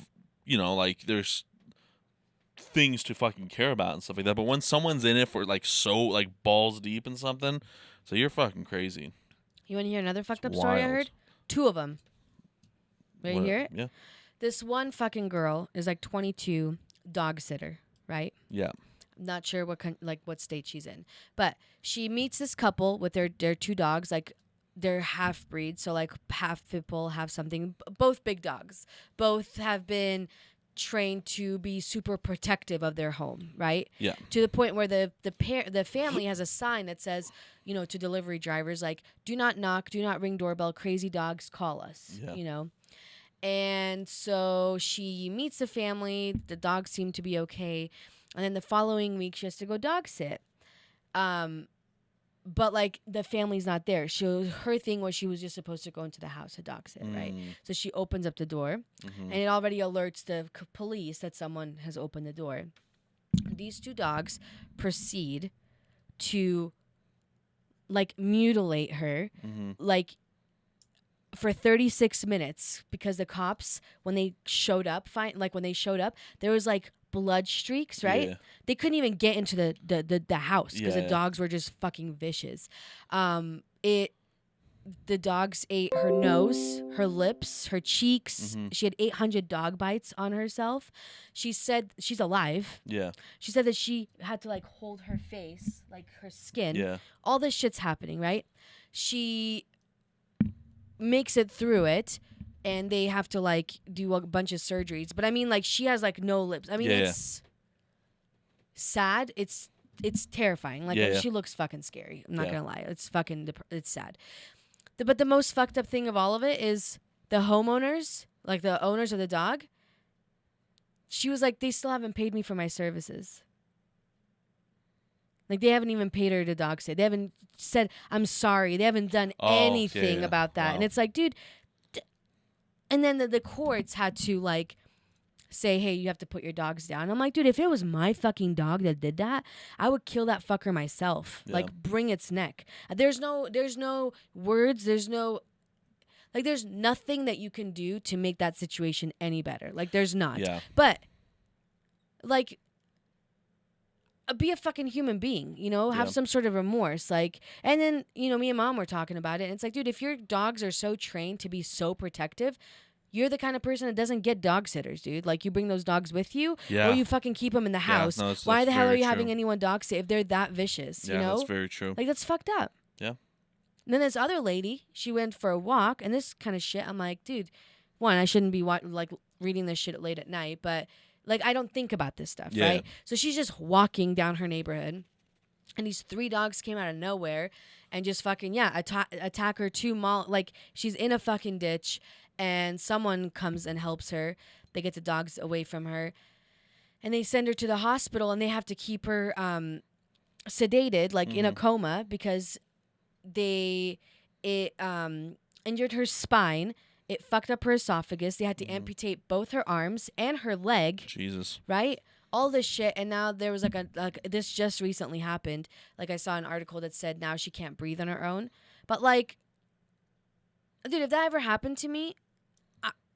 like, there's things to fucking care about and stuff like that. But when someone's in it for, like, so, like, balls deep in something, so you're fucking crazy. You want to hear another fucked up story I heard? 2 of them. Ready to hear it? Yeah. This one fucking girl is, like, 22, dog sitter, right? Yeah. Not sure what state she's in, but she meets this couple with their 2 dogs, like they're half breed, so like half pit bull, half something. Both big dogs. Both have been trained to be super protective of their home, right? Yeah. To the point where the family has a sign that says, to delivery drivers, like, do not knock, do not ring doorbell, crazy dogs, call us. Yeah. And so she meets the family. The dogs seem to be okay. And then the following week, she has to go dog sit. But, like, the family's not there. Her thing was she was just supposed to go into the house to dog sit, right? So she opens up the door, and it already alerts the police that someone has opened the door. These 2 dogs proceed to, like, mutilate her, like, for 36 minutes, because the cops, when they showed up, there was, like, blood streaks, right? Yeah. They couldn't even get into the house because the Yeah. dogs were just fucking vicious. The dogs ate her nose, her lips, her cheeks. She had 800 dog bites on herself. She said she's alive. Yeah. She said that she had to, like, hold her face, like her skin. Yeah. All this shit's happening, right? She makes it through it, and they have to, like, do a bunch of surgeries. But I mean, like, she has, like, no lips. I mean, it's sad. It's terrifying. Like, she looks fucking scary. I'm not gonna lie. It's fucking it's sad. But the most fucked up thing of all of it is the homeowners, like the owners of the dog. She was like, they still haven't paid me for my services. Like, they haven't even paid her to dog sit. They haven't said, I'm sorry. They haven't done anything about that. Wow. And it's like, dude. And then the courts had to, like, say, hey, you have to put your dogs down. I'm like, dude, if it was my fucking dog that did that, I would kill that fucker myself. Yeah. Like, bring its neck. There's no words. There's no, Like, there's nothing that you can do to make that situation any better. Like, there's not. Yeah. But, like, be a fucking human being, you know? Have some sort of remorse. Like, and then, you know, me and Mom were talking about it. And it's like, dude, if your dogs are so trained to be so protective, you're the kind of person that doesn't get dog sitters, dude. Like, you bring those dogs with you, or you fucking keep them in the house. No, Why the hell are you true. having anyone dog sit if they're that vicious, you know? That's very true. Like, that's fucked up. Yeah. And then this other lady, she went for a walk, and this kind of shit, I'm like, dude, one, I shouldn't be like reading this shit late at night, but like, I don't think about this stuff, right? So she's just walking down her neighborhood, and these 3 dogs came out of nowhere and just fucking, attack her like, she's in a fucking ditch, and someone comes and helps her. They get the dogs away from her, and they send her to the hospital, and they have to keep her sedated, like in a coma, because it injured her spine. It fucked up her esophagus. They had to amputate both her arms and her leg. Jesus. Right? All this shit. And now there was this just recently happened. Like, I saw an article that said now she can't breathe on her own. But, like, dude, if that ever happened to me,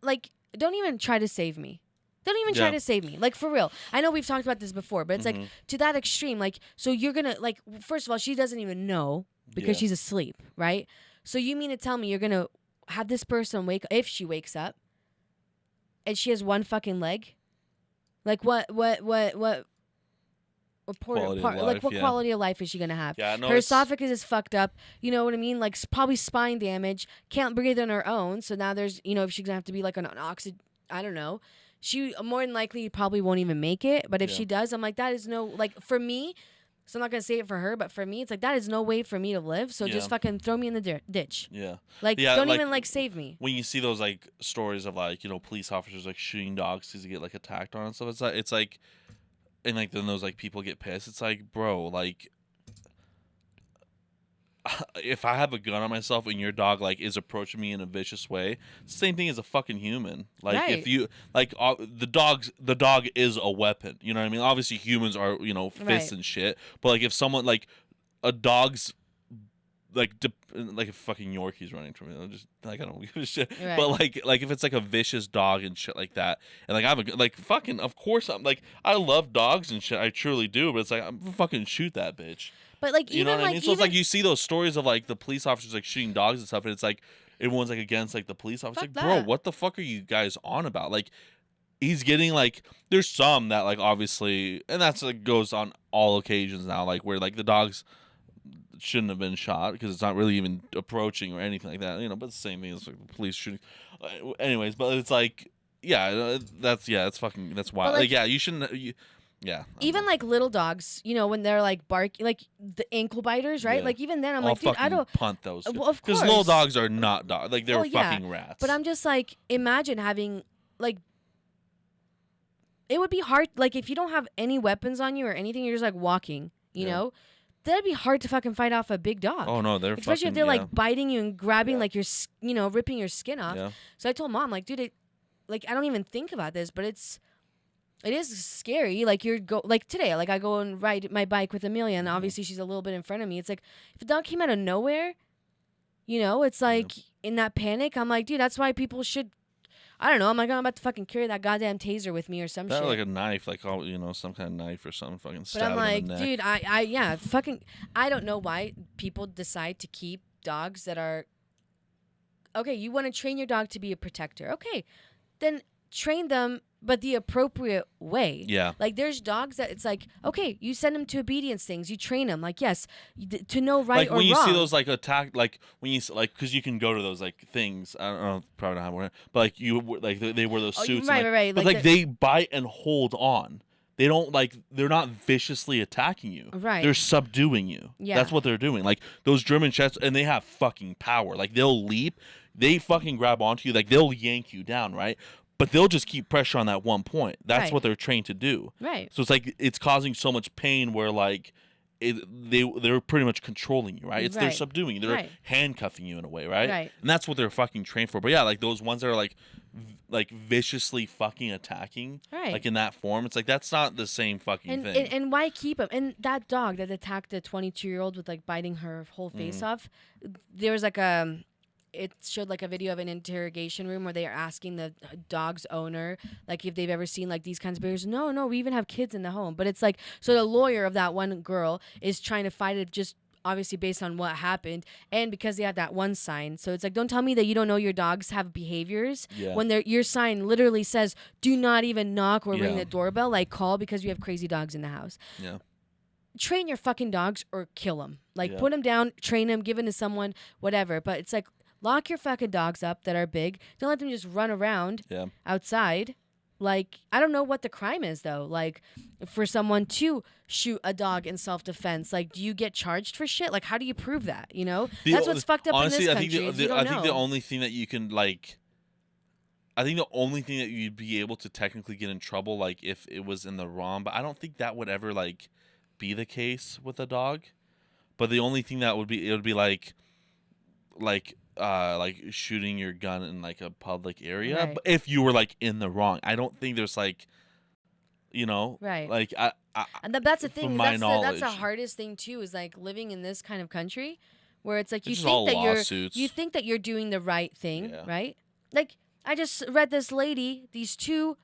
don't even try to save me. Don't even try to save me. Like, for real. I know we've talked about this before, but it's like, to that extreme. Like, so you're gonna, like, first of all, she doesn't even know because she's asleep, right? So you mean to tell me you're gonna have this person if she wakes up and she has one fucking leg? Like, what quality of life is she gonna have? Yeah, no, her esophagus is fucked up. You know what I mean? Like, probably spine damage. Can't breathe on her own. So now there's, you know, if she's gonna have to be like on an oxygen, I don't know. She more than likely probably won't even make it. But if she does, I'm like, that is no, like, for me. So I'm not gonna say it for her, but for me, it's like, that is no way for me to live. So just fucking throw me in the ditch. Yeah. Like, don't even like save me. When you see those like stories of like, you know, police officers like shooting dogs because they get like attacked on and stuff, it's like, and like then those like people get pissed. It's like, bro, like, if I have a gun on myself and your dog like is approaching me in a vicious way, same thing as a fucking human. Like, if you like the dog is a weapon. You know what I mean? Obviously humans are, you know, fists and shit. But like, if someone like a dog's like like if fucking Yorkie's running from me, I'm just like, I don't give a shit. Right. But like if it's like a vicious dog and shit like that, and like I'm like fucking, of course I'm like, I love dogs and shit, I truly do. But it's like, I'm fucking shoot that bitch. But like, you even know what like, I mean? So it's like you see those stories of like the police officers like shooting dogs and stuff, and it's like everyone's like against like the police officers. Like, bro, what the fuck are you guys on about? Like, he's getting like, there's some that like obviously, and that's like goes on all occasions now, like where like the dogs shouldn't have been shot because it's not really even approaching or anything like that, you know. But it's the same thing as like the police shooting. Anyways, but it's like, that's wild. Like, you shouldn't. Yeah. Even like little dogs, you know, when they're like barking, like the ankle biters, right? Yeah. Like, even then, I'm like, dude, I don't punt those. Well, of course, because little dogs are not dogs. Like, they're fucking rats. But I'm just like, imagine having like, it would be hard. Like, if you don't have any weapons on you or anything, you're just like walking, you know. That'd be hard to fucking fight off a big dog. Oh no, especially if they're like biting you and grabbing like your, you know, ripping your skin off. Yeah. So I told Mom, like, dude, like, I don't even think about this, but it is scary. Like, like today, like I go and ride my bike with Amelia, and obviously she's a little bit in front of me. It's like, if a dog came out of nowhere, you know, it's like in that panic, I'm like, dude, that's why people should. I don't know. I'm like, I'm about to fucking carry that goddamn taser with me or some shit. Like a knife, like, oh, you know, some kind of knife or something. Fucking. But I'm like, dude, I don't know why people decide to keep dogs that are. Okay, you want to train your dog to be a protector. Okay, then train them, but the appropriate way. Yeah. Like, there's dogs that it's like, okay, you send them to obedience things. You train them. Like, yes, to know right or wrong. Like, when you see those, like, attack, like, when you, like, because you can go to those, like, things. I don't know, probably not have one. But, like, they wear those suits. Right, and, right. But, like, they bite and hold on. They don't, like, they're not viciously attacking you. Right. They're subduing you. Yeah. That's what they're doing. Like, those German Shepherds, and they have fucking power. Like, they'll leap. They fucking grab onto you. Like, they'll yank you down, right? But they'll just keep pressure on that one point. That's what they're trained to do. Right. So it's like, it's causing so much pain where, like, they're pretty much controlling you, right? They're subduing you. They're handcuffing you in a way, right? Right. And that's what they're fucking trained for. But yeah, like those ones that are like viciously fucking attacking, like in that form, it's like, that's not the same fucking thing. And why keep them? And that dog that attacked the 22-year-old with like biting her whole face off, there was like it showed like a video of an interrogation room where they are asking the dog's owner like if they've ever seen like these kinds of behaviors. No, we even have kids in the home. But it's like, so the lawyer of that one girl is trying to fight it just obviously based on what happened and because they had that one sign. So it's like, don't tell me that you don't know your dogs have behaviors when your sign literally says do not even knock or ring the doorbell, like call because you have crazy dogs in the house. Yeah. Train your fucking dogs or kill them. Like put them down, train them, give them to someone, whatever. But it's like, lock your fucking dogs up that are big. Don't let them just run around outside. Like, I don't know what the crime is, though. Like, for someone to shoot a dog in self-defense, like, do you get charged for shit? Like, how do you prove that, you know? That's what's fucked up honestly, in this country. I think the only thing that you can, like... I think the only thing that you'd be able to technically get in trouble, like, if it was in the wrong, but I don't think that would ever, like, be the case with a dog. But the only thing that would be, it would be like shooting your gun in like a public area. Right. But if you were like in the wrong, I don't think there's like, you know, right. Like and that's the thing. That's the hardest thing too, is like living in this kind of country where it's like you think that you're doing the right thing, right? Like I just read these two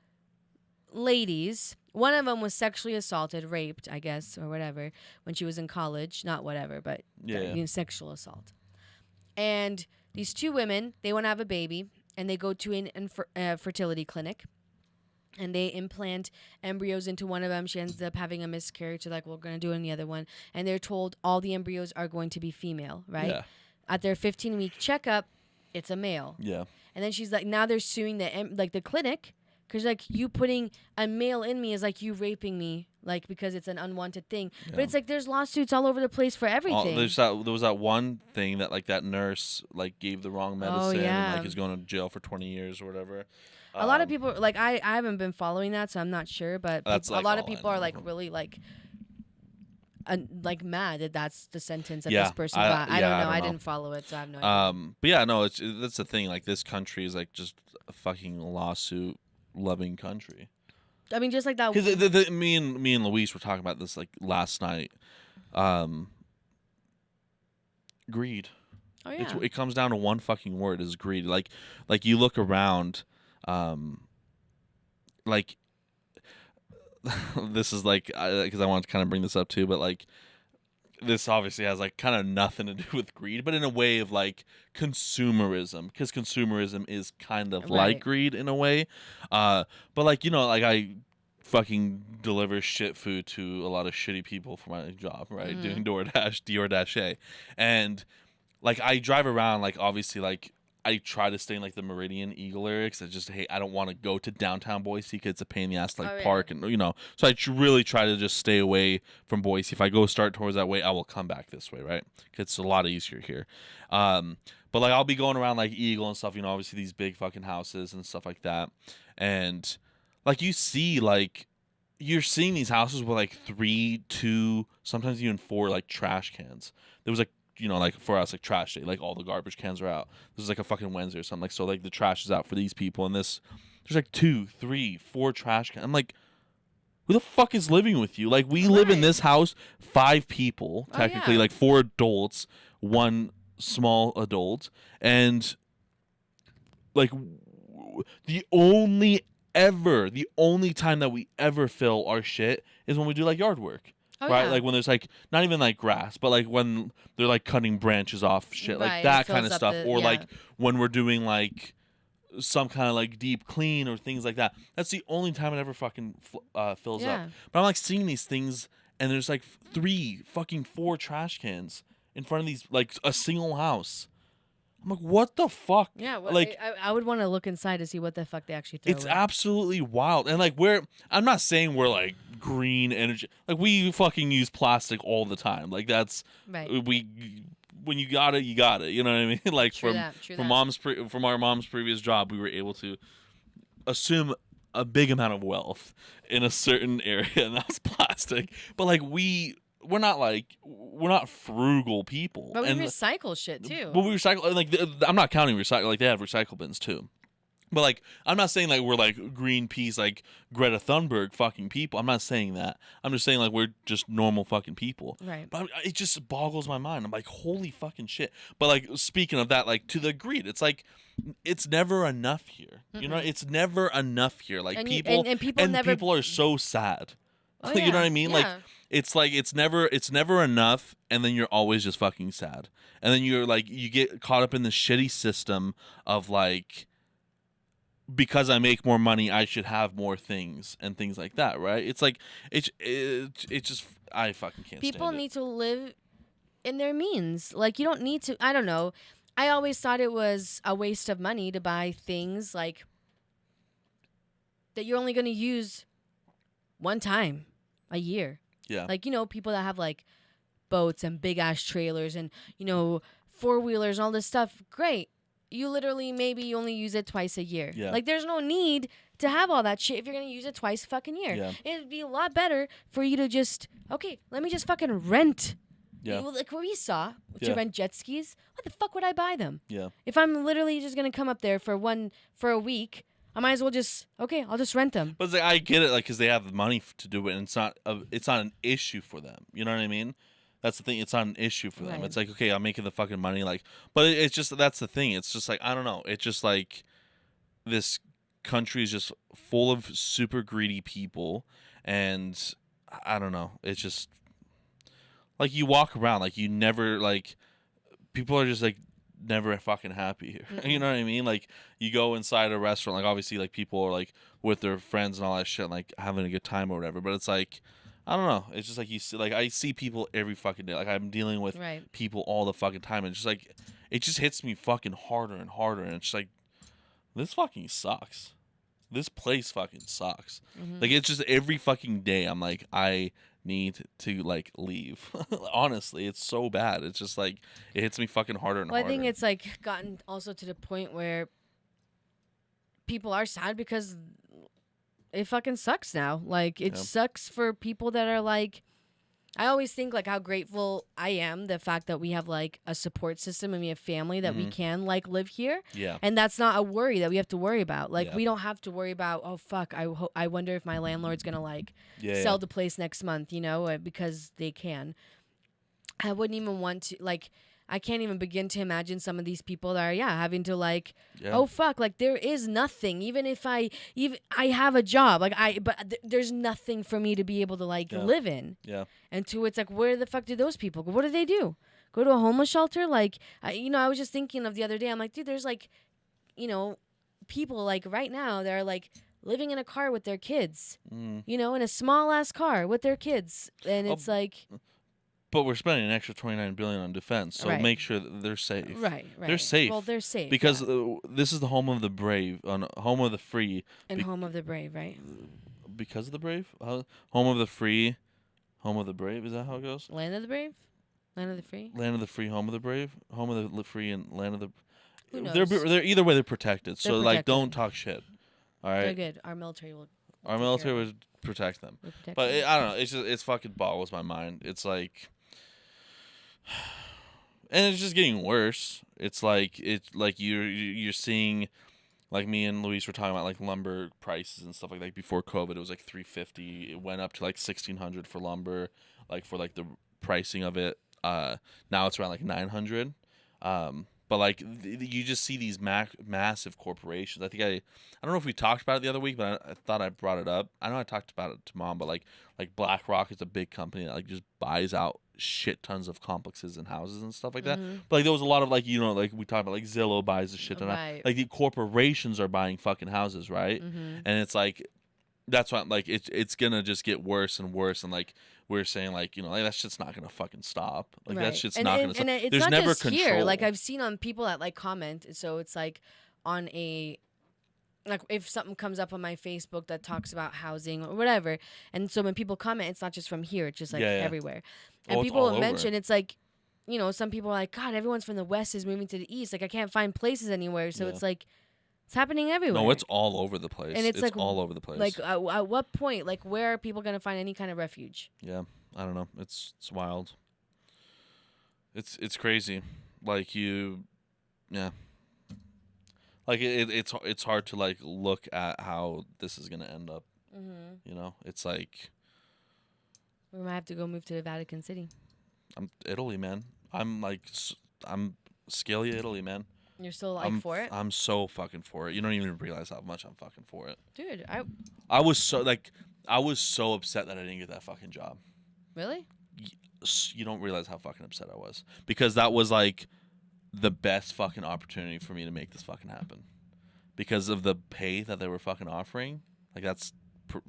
ladies. One of them was sexually assaulted, raped, I guess, or whatever, when she was in college. Not whatever, but sexual assault. And these two women, they want to have a baby, and they go to an fertility clinic, and they implant embryos into one of them. She ends up having a miscarriage. They're like, we're going to do it in the other one. And they're told all the embryos are going to be female, right? Yeah. At their 15-week checkup, it's a male. Yeah. And then she's like, now they're suing the clinic. Because, like, you putting a male in me is like you raping me, like, because it's an unwanted thing. Yeah. But it's like there's lawsuits all over the place for everything. There was that one thing that, like, that nurse, like, gave the wrong medicine and, like, is going to jail for 20 years or whatever. A lot of people, like, I haven't been following that, so I'm not sure. But a lot of people are, like, really, like mad that that's the sentence that this person got. I don't know. I didn't follow it, so I have no idea. But, yeah, no, that's the thing. Like, this country is, like, just a fucking lawsuit loving country. I mean, just like that. Because me and Luis were talking about this like last night. Greed. Oh yeah. It comes down to one fucking word: is greed. Like you look around, like this is like because I want to kind of bring this up too, but like. This obviously has like kind of nothing to do with greed, but in a way of like consumerism, because consumerism is kind of like greed in a way. But like, you know, like I fucking deliver shit food to a lot of shitty people for my job, right? Doing DoorDash, and like I drive around, like obviously like I try to stay in like the Meridian Eagle area because I don't want to go to downtown Boise because it's a pain in the ass to like park and, you know, so I really try to just stay away from Boise. If I go start towards that way, I will come back this way, right? Because it's a lot easier here. But like I'll be going around like Eagle and stuff, you know, obviously these big fucking houses and stuff like that. And like you see like you're seeing these houses with like 3, 2, sometimes even 4 like trash cans. There was like, you know, like for us, like trash day, like all the garbage cans are out. This is like a fucking Wednesday or something. Like, so like the trash is out for these people, and there's like 2, 3, 4 trash cans. I'm like, who the fuck is living with you? Like, we live in this house, 5 people, technically, like 4 adults, 1 small adult, and like the only time that we ever fill our shit is when we do like yard work. Right, like when there's like not even like grass, but like when they're like cutting branches off shit, like that kind of stuff, or like when we're doing like some kind of like deep clean or things like that. That's the only time it ever fucking fills up. But I'm like seeing these things, and there's like 3 fucking 4 trash cans in front of these, like a single house. I'm like, what the fuck? Yeah, well, like I would want to look inside to see what the fuck they actually throw. It's absolutely wild. And like I'm not saying we're like green energy. Like we fucking use plastic all the time. Like that's when you got it, you got it. You know what I mean? Like from our mom's previous job, we were able to assume a big amount of wealth in a certain area, and that's plastic. But like we're not frugal people. But we recycle shit too. But we recycle, like I'm not counting recycle. Like they have recycle bins too. But like, I'm not saying like we're like Greenpeace, like Greta Thunberg fucking people. I'm not saying that. I'm just saying like we're just normal fucking people. Right. But it just boggles my mind. I'm like, holy fucking shit. But like, speaking of that, like to the greed, it's like it's never enough here. You know, it's never enough here. Like And people people never. people are so sad. Oh, You know what yeah, I mean? Like it's never enough, and then you're always just fucking sad. And then you're like you get caught up in the shitty system of like, because I make more money, I should have more things and things like that, right? It's like it just I fucking can't. People stand it. need to live in their means. Like, you don't need to. I don't know. I always thought it was a waste of money to buy things like that you're only going to use one time a year. Yeah. Like, you know, people that have like boats and big ass trailers and, you know, 4-wheelers and all this stuff. Great. You literally maybe you only use it twice a year. Yeah. Like, there's no need to have all that shit if you're going to use it twice a fucking year. Yeah. It'd be a lot better for you to just, okay, let me just fucking rent. Yeah. Like what we saw, to Yeah. rent jet skis. What the fuck would I buy them? Yeah. If I'm literally just going to come up there for a week, I might as well just, okay, I'll just rent them. But it's like, I get it, like, because they have the money to do it, and it's not an issue for them. You know what I mean? That's the thing. It's not an issue for them. Right. It's like, okay, I'm making the fucking money, like, but it's just that's the thing. It's just like, I don't know. It's just like this country is just full of super greedy people, and I don't know. It's just like you walk around, like you never like people are just like never fucking happy here. You know what I mean? Like you go inside a restaurant, like obviously like people are like with their friends and all that shit, like having a good time or whatever. But it's like, I don't know. It's just like you see, like I see people every fucking day. Like I'm dealing with people all the fucking time, and it's just like it just hits me fucking harder and harder, and it's just like this fucking sucks. This place fucking sucks. Like it's just every fucking day I'm like I need to like leave. Honestly, it's so bad. It's just like it hits me fucking harder and harder. I think it's like gotten also to the point where people are sad because it fucking sucks now. Like it sucks for people that are like, I always think like how grateful I am the fact that we have like a support system and we have family that we can like live here. Yeah. And that's not a worry that we have to worry about. Like we don't have to worry about, oh fuck, I wonder if my landlord's gonna like sell the place next month, you know, because they can. I wouldn't even want to like. I can't even begin to imagine some of these people that are having to like, oh fuck, like there is nothing. Even if I have a job, like there's nothing for me to be able to like live in. Yeah. And two, it's like, where the fuck do those people go? What do they do? Go to a homeless shelter? Like, I was just thinking of the other day. I'm like, dude, there's like, people like right now that are like living in a car with their kids, in a small ass car with their kids, and it's like. But we're spending an extra $29 billion on defense, so make sure that they're safe. Right. They're safe. Well, they're safe because this is the home of the brave, home of the free, and home of the brave, right? Because of the brave, home of the free, home of the brave. Is that how it goes? Land of the brave, land of the free, land of the free, home of the brave, home of the free, and land of the. Who knows? They're either way they're protected. They're so protected. Like, don't talk shit. All right. They're good. Our military will. Our military would protect them. But I don't know. It's fucking boggles my mind. It's like. And it's just getting worse. It's like you're seeing, like me and Luis were talking about like lumber prices and stuff like that. Before COVID, it was like $350. It went up to like $1,600 for lumber, like for like the pricing of it. Now it's around like $900. But like you just see these massive corporations. I think I don't know if we talked about it the other week, but I thought I brought it up. I know I talked about it to Mom, but like BlackRock is a big company that like just buys out shit tons of complexes and houses and stuff like that. But like there was a lot of like like we talked about like Zillow buys a shit ton. Like the corporations are buying fucking houses, right? And it's like that's why like it's gonna just get worse and worse, and like we're saying like like that shit's not gonna fucking stop. Like that shit's not gonna stop. And it's There's not never just control. here. Like I've seen on people that like comment, so it's like on a. Like if something comes up on my Facebook that talks about housing or whatever, and so when people comment, it's not just from here; it's just like everywhere. And people will mention it's like, some people are like, God, everyone's from the West is moving to the East. Like I can't find places anywhere, so it's like it's happening everywhere. No, it's all over the place. And it's like all over the place. Like at what point, like where are people gonna find any kind of refuge? Yeah, I don't know. It's wild. It's crazy. Like Like it's hard to like look at how this is gonna end up. Mm-hmm. You know, it's like We might have to go move to the Vatican City. I'm Italy, man. I'm Scalia, Italy, man. You're still like for it, I'm so fucking for it. You don't even realize how much I'm fucking for it. dude. I was so upset that I didn't get that fucking job. Really? You don't realize how fucking upset I was because that was like the best fucking opportunity for me to make this fucking happen because of the pay that they were fucking offering. Like that's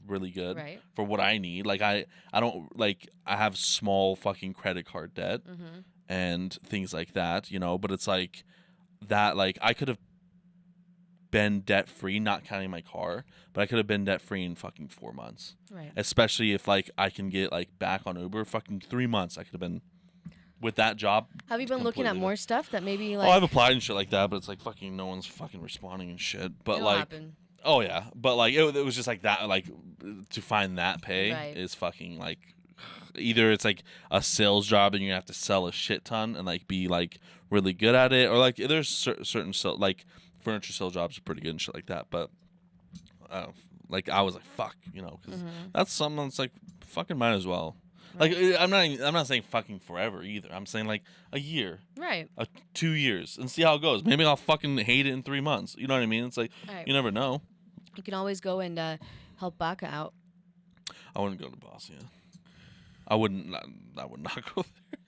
really good Right. for what I need. Like I don't like I have small fucking credit card debt and things like that, you know, but it's like that like I could have been debt free, not counting my car, but I could have been debt free in fucking 4 months. Right. Especially if like I can get like back on Uber, fucking 3 months I could have been with that job. Have you been looking at more stuff that maybe like? Oh, I've applied and shit like that, but it's like fucking no one's fucking responding and shit. But it'll like, happen. oh yeah, but like it was just like that. Like to find that pay Right. is fucking like either it's like a sales job and you have to sell a shit ton and like be like really good at it, or like there's certain like furniture sale jobs are pretty good and shit like that. But like I was like fuck, you know, because that's something that's like fucking might as well. Like I'm not saying fucking forever either. I'm saying like a year, Right. 2 years, and see how it goes. Maybe I'll fucking hate it in 3 months. You know what I mean? It's like you never know. You can always go and help Baca out. I wouldn't go to Boise. I would not go there.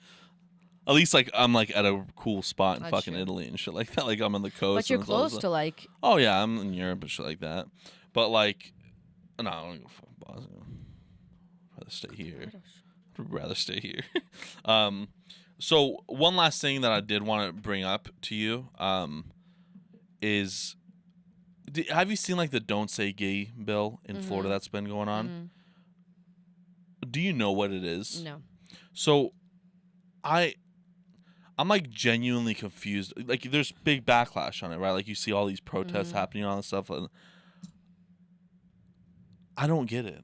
At least like I'm like at a cool spot in fucking Italy and shit like that. Like I'm on the coast. But you're close to like. Oh yeah, I'm in Europe and shit like that. But like, no, I don't go fucking Boise. I'd rather stay here. I'd rather stay here. So one last thing that I did want to bring up to you is, have you seen like the "Don't Say Gay" bill in Florida that's been going on? Do you know what it is? No. So, I'm like genuinely confused. Like, there's big backlash on it, right? Like, you see all these protests happening and all this stuff. And I don't get it.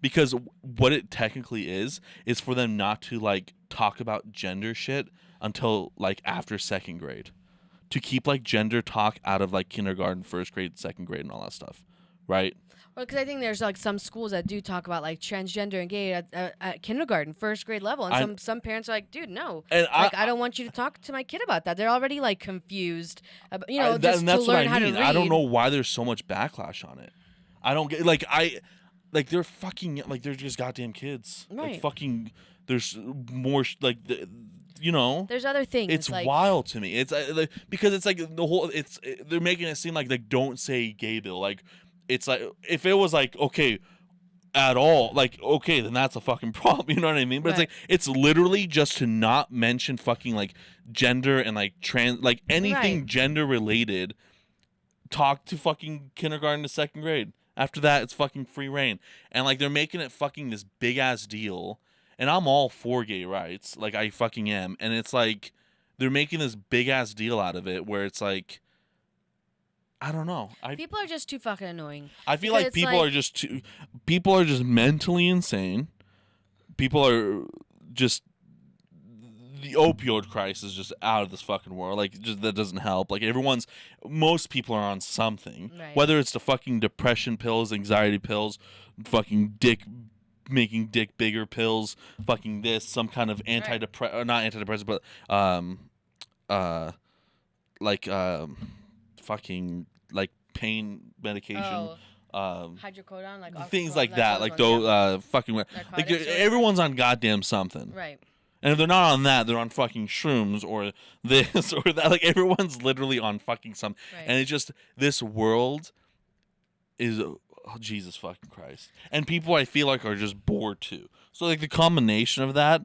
Because what it technically is for them not to, like, talk about gender shit until, like, after 2nd grade. To keep, like, gender talk out of, like, kindergarten, 1st grade, 2nd grade, and all that stuff. Right? Well, because I think there's, like, some schools that do talk about, like, transgender and gay at kindergarten, 1st grade level. And some parents are like, dude, no. And like, I don't want you to talk to my kid about that. They're already, like, confused. You know, just to learn how to read. I don't know why there's so much backlash on it. I don't get, like, like, they're fucking, like, they're just goddamn kids. Right. Like, fucking, there's more, like, you know. There's other things. It's like, wild to me. It's like, because it's like the whole, they're making it seem like don't say gay bill. Like, it's like, if it was like, okay, at all, like, okay, then that's a fucking problem. You know what I mean? But it's like, it's literally just to not mention fucking, like, gender and, like, trans, like, anything gender related. Talk to fucking kindergarten to 2nd grade. After that, it's fucking free reign. And, like, they're making it fucking this big-ass deal. And I'm all for gay rights. Like, I fucking am. And it's, like, they're making this big-ass deal out of it where it's, like, I don't know. People are just too fucking annoying. I feel like people are just mentally insane. People are just... The opioid crisis is just out of this fucking world. Like, just that doesn't help. Like, most people are on something. Right. Whether it's the fucking depression pills, anxiety pills, fucking making dick bigger pills, fucking this, some kind of not antidepressant, but fucking like pain medication. Hydrocodone, like things like that. Like those fucking like everyone's on goddamn something. Right. And if they're not on that, they're on fucking shrooms or this or that. Like, everyone's literally on fucking something. Right. And it's just, this world is, oh, Jesus fucking Christ. And people, I feel like, are just bored too. So, like, the combination of that,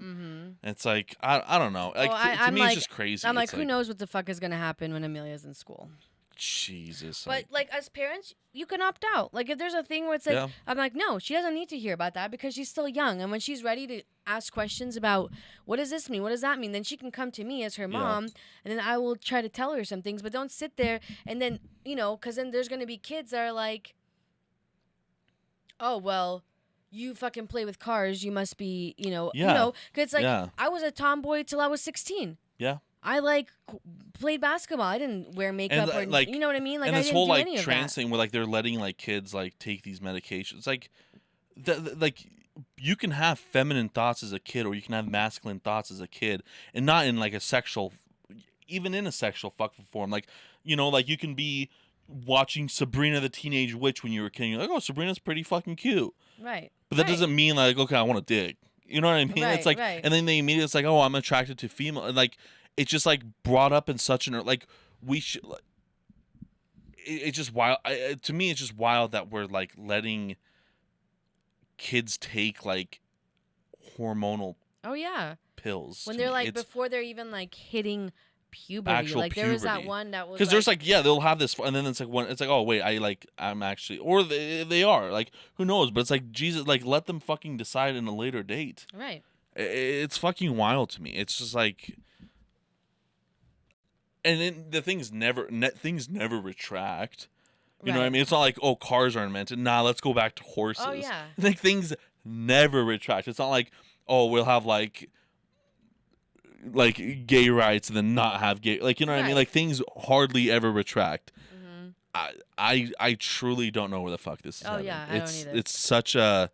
it's like, I don't know. Like, to me, it's just crazy. I'm like, who knows what the fuck is going to happen when Amelia's in school. Jesus. But, like, as parents, you can opt out. Like, if there's a thing where it's like, I'm like, no, she doesn't need to hear about that because she's still young. And when she's ready to ask questions about, what does this mean? What does that mean? Then she can come to me as her mom, and then I will try to tell her some things. But don't sit there and then, you know, because then there's going to be kids that are like, oh, well, you fucking play with cars. You must be, you know, because it's like, I was a tomboy till I was 16. Yeah. I like played basketball. I didn't wear makeup or like, you know what I mean. Like and I this didn't whole do like any of trans that. thing where like they're letting like kids like take these medications. Like, like you can have feminine thoughts as a kid, or you can have masculine thoughts as a kid, and not in like a sexual, even in a sexual fucking form. Like, you know, like you can be watching Sabrina the Teenage Witch when you were a kid. And you're like, oh, Sabrina's pretty fucking cute. Right. But that right. doesn't mean like, okay, I want to dig. You know what I mean? Right, It's like, right. and then they immediately it's like, oh, I'm attracted to female. And like, it's just like brought up in such an like we should. Like, it's just wild. To me, it's just wild that we're like letting kids take like hormonal Oh yeah. pills When to they're me. like It's before they're even like hitting puberty. actual Like there was that puberty. one that was because there's like, yeah, they'll have this, and then it's like one. It's like, oh wait, I'm actually, or they are like, who knows? But it's like Jesus, like let them fucking decide in a later date. right. It's fucking wild to me. It's just like, and then the things never retract. You know what I mean? It's not like, oh, cars are invented. Nah, let's go back to horses. Oh yeah. Like things never retract. It's not like, oh, we'll have like gay rights and then not have gay, like, you know what I mean? Right. Like things hardly ever retract. Mm-hmm. I truly don't know where the fuck this is. Oh heading. yeah, I don't either. It's such a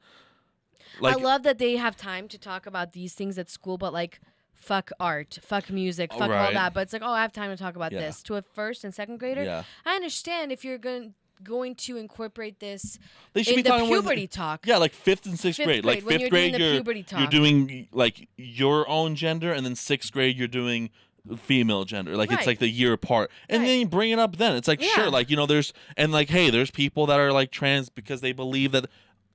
like. I love that they have time to talk about these things at school, but like fuck art, fuck music, fuck all Right. that. But it's like, oh, I have time to talk about Yeah. this. To a first and second grader, Yeah. I understand if you're going to incorporate this They should in be the talking puberty talk. Yeah, like fifth and sixth Fifth grade. Like grade, when fifth you're grade, doing the you're puberty you're talk. doing like your own gender, and then sixth grade you're doing female gender. Like it's Right. like the year apart, and Right. then you bring it up. Then it's like Yeah. sure, like, you know, there's and like, hey, there's people that are like trans because they believe that.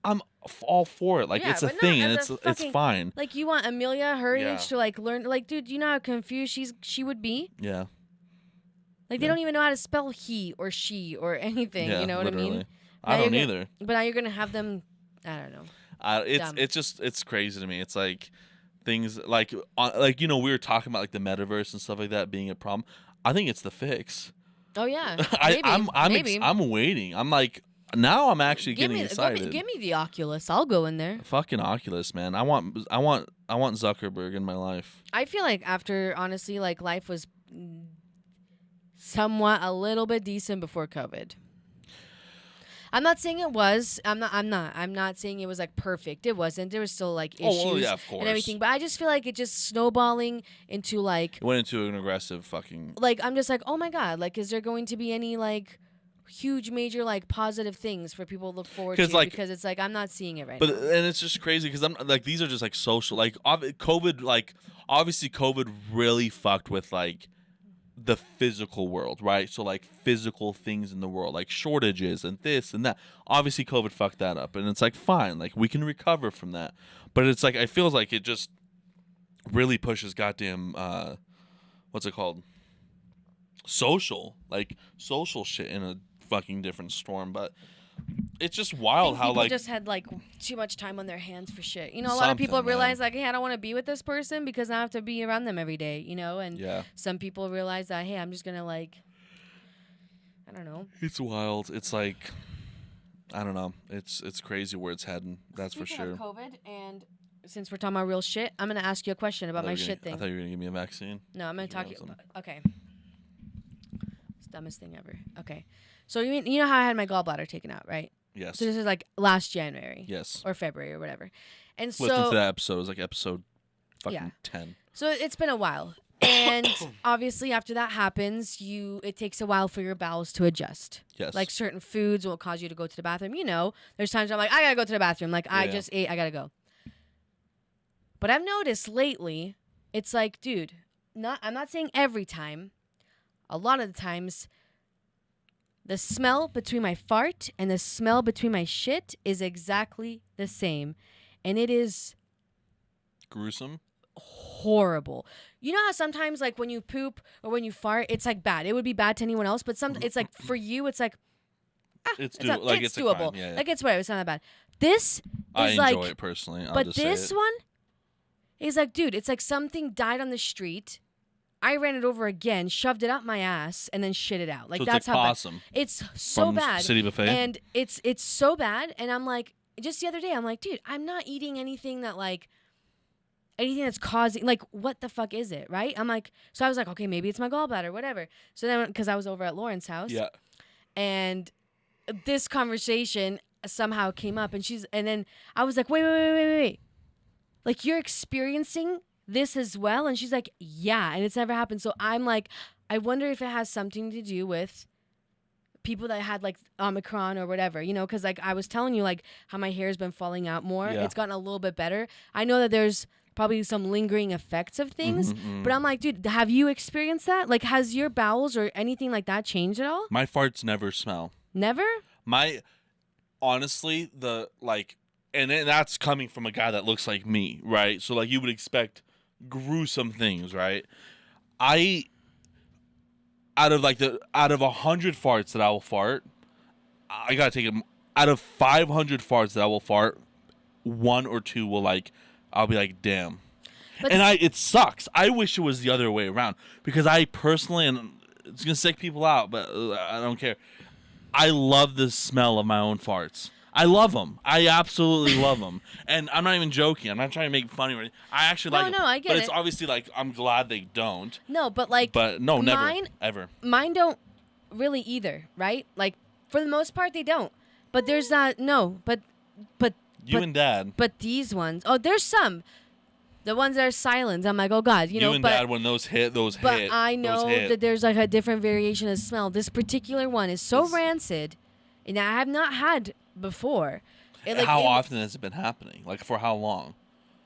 I'm all for it. Like Yeah, it's a but not thing, and as it's a it's fucking- fine. Like you want Amelia, her Yeah. age, to like learn. Like, dude, you know how confused she would be. Yeah. Like they Yeah. don't even know how to spell he or she or anything. Yeah, you know what literally. I mean? I Now don't you're either. But now you're gonna have them. I don't know. Dumb. It's crazy to me. It's like things like you know, we were talking about like the metaverse and stuff like that being a problem. I think it's the fix. Oh yeah. I, Maybe. I'm waiting. I'm like, now I'm actually getting excited. Give me the Oculus. I'll go in there. Fucking Oculus, man. I want Zuckerberg in my life. I feel like after honestly, like life was somewhat a little bit decent before COVID. I'm not saying it was. I'm not saying it was like perfect. It wasn't. There was still like issues Oh, well, yeah, of course. and everything. But I just feel like it just snowballing into like It went into an aggressive fucking. like I'm just like, oh my god, like is there going to be any like huge major like positive things for people to look forward to? Like, because it's like I'm not seeing it right but now. and it's just crazy because I'm like, these are just like social, like COVID, like obviously COVID really fucked with like the physical world, right? So like physical things in the world, like shortages and this and that. Obviously COVID fucked that up, and it's like fine, like we can recover from that. But it's like, it feels like it just really pushes goddamn what's it called? Social shit in a fucking different storm. But it's just wild how people like just had like too much time on their hands for shit. You know, a lot of people Something, realize like, hey, I don't want to be with this person because I have to be around them every day. You know, and yeah, some people realize that, hey, I'm just gonna like, I don't know. it's wild. It's like, I don't know. It's crazy where it's heading. That's Speaking for sure. of COVID, and since we're talking about real shit, I'm gonna ask you a question about my shit I thing. thought you were gonna give me a vaccine. No, I'm gonna talk. You're awesome. Okay. It's the dumbest thing ever. Okay. So you know how I had my gallbladder taken out, right? Yes. So this is like last January. Yes. Or February or whatever. And Listen so to that episode. It was like episode fucking Yeah. 10. So it's been a while. And obviously after that happens, it takes a while for your bowels to adjust. Yes. Like certain foods will cause you to go to the bathroom. You know, there's times I'm like, I gotta go to the bathroom. Like I Yeah. just ate, I gotta go. But I've noticed lately, it's like, dude, I'm not saying every time. A lot of the times, the smell between my fart and the smell between my shit is exactly the same. And it is gruesome. horrible. You know how sometimes like when you poop or when you fart, it's like bad. It would be bad to anyone else, but it's like for you, it's like It's it's it's doable. A crime. Yeah. Like it's whatever. It's not that bad. This I is enjoy like, it personally. I'll but just say this it. one is like, dude, it's like something died on the street. I ran it over again, shoved it up my ass, and then shit it out. Like So it's that's like how possum bad. It's so from bad. City Buffet. And it's so bad. And I'm like, just the other day, I'm like, dude, I'm not eating anything that like anything that's causing, like, what the fuck is it, right? I'm like, so I was like, okay, maybe it's my gallbladder, whatever. So then, because I was over at Lauren's house, Yeah. and this conversation somehow came up, and then I was like, wait. Like, you're experiencing this as well? And she's like, yeah, and it's never happened. So I'm like, I wonder if it has something to do with people that had like Omicron or whatever, you know, because like I was telling you, like how my hair has been falling out more. Yeah. It's gotten a little bit better. I know that there's probably some lingering effects of things, but I'm like, dude, have you experienced that? Like, has your bowels or anything like that changed at all? My farts never smell. Never? Honestly, and that's coming from a guy that looks like me, right? So like you would expect gruesome things, right? Out of 100 farts that I will fart, I gotta take them. Out of 500 farts that I will fart, 1 or 2 will I'll be like, damn. But It sucks. I wish it was the other way around because I personally, and it's gonna sick people out, but I don't care. I love the smell of my own farts. I love them. I absolutely love them. And I'm not even joking. I'm not trying to make fun of it. I actually like them. No, I get but it. It's obviously I'm glad they don't. No, but no, never, mine, ever. Mine don't really either, right? Like, for the most part, they don't. But there's but You and Dad. But these ones, there's some. The ones that are silent, I'm like, oh God, you know. You and Dad, when those hit. But I know that there's like a different variation of smell. This particular one is so rancid, and I have not had before. How often has it been happening? Like, for how long?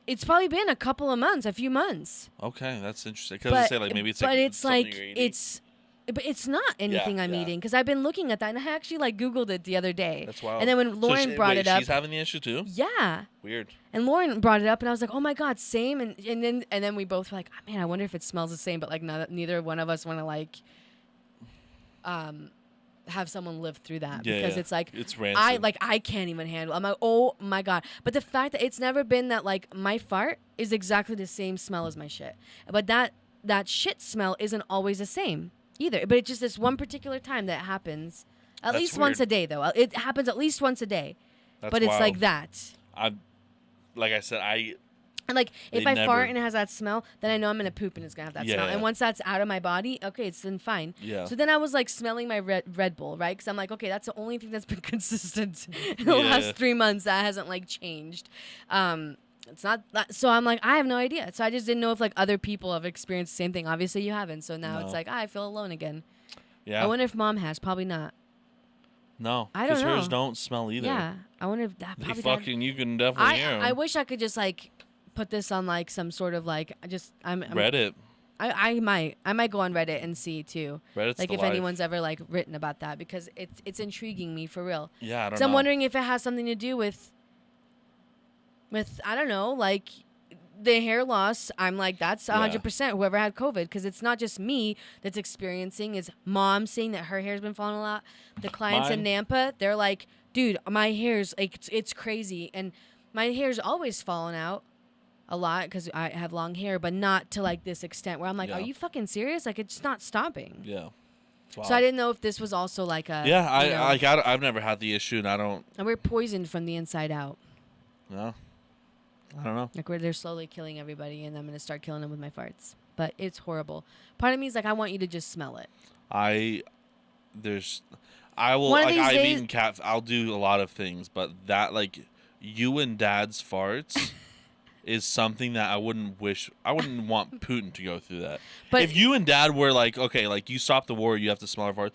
It's probably been a few months. Okay, that's interesting. Because I say maybe it's But it's not anything I'm eating, because I've been looking at that, and I actually Googled it the other day. That's wild. And then when Lauren brought it up, she's having the issue too. Yeah. Weird. And Lauren brought it up, and I was like, oh my God, same. And then we both were like, oh, man, I wonder if it smells the same. But neither one of us want to have someone live through that, because it's it's rancid. I can't even handle it. I'm like, oh my God. But the fact that it's never been that my fart is exactly the same smell as my shit, but that shit smell isn't always the same either. But it's just this one particular time that happens at least weird. once a day, though. It happens at least once a day. That's but it's wild. like that. Like I said, And if I fart and it has that smell, then I know I'm gonna poop and it's gonna have that smell. Yeah. And once that's out of my body, okay, it's then fine. Yeah. So then I was smelling my Red Bull, right? Because I'm like, okay, that's the only thing that's been consistent in the last 3 months that hasn't changed. It's not that, so I'm like, I have no idea. So I just didn't know if other people have experienced the same thing. Obviously you haven't. So now it's I feel alone again. Yeah. I wonder if Mom has. Probably not. No, I don't know. Hers don't smell either. Yeah, I wonder if that. You can definitely hear them. I wish I could just put this on some sort of I'm Reddit. I might go on Reddit and see too. Reddit's if life. anyone's ever written about that, because it's intriguing me for real. Yeah, I don't know. So I'm wondering if it has something to do with I don't know, the hair loss. I'm like, that's 100% whoever had COVID, because it's not just me that's experiencing. It's Mom saying that her hair's been falling a lot. The clients in Nampa, they're like, dude, my hair's it's crazy, and my hair's always fallen out a lot because I have long hair, but not to this extent where I'm like, are you fucking serious? It's not stopping. Yeah. Wow. So I didn't know if this was also a I've never had the issue, and I don't. And we're poisoned from the inside out. No. I don't know. They're slowly killing everybody, and I'm gonna start killing them with my farts. But it's horrible. Part of me is I want you to just smell it. I've eaten cat. I'll do a lot of things, but that you and Dad's farts is something that I wouldn't want Putin to go through that. But if you and Dad were you stop the war, you have to smell our farts,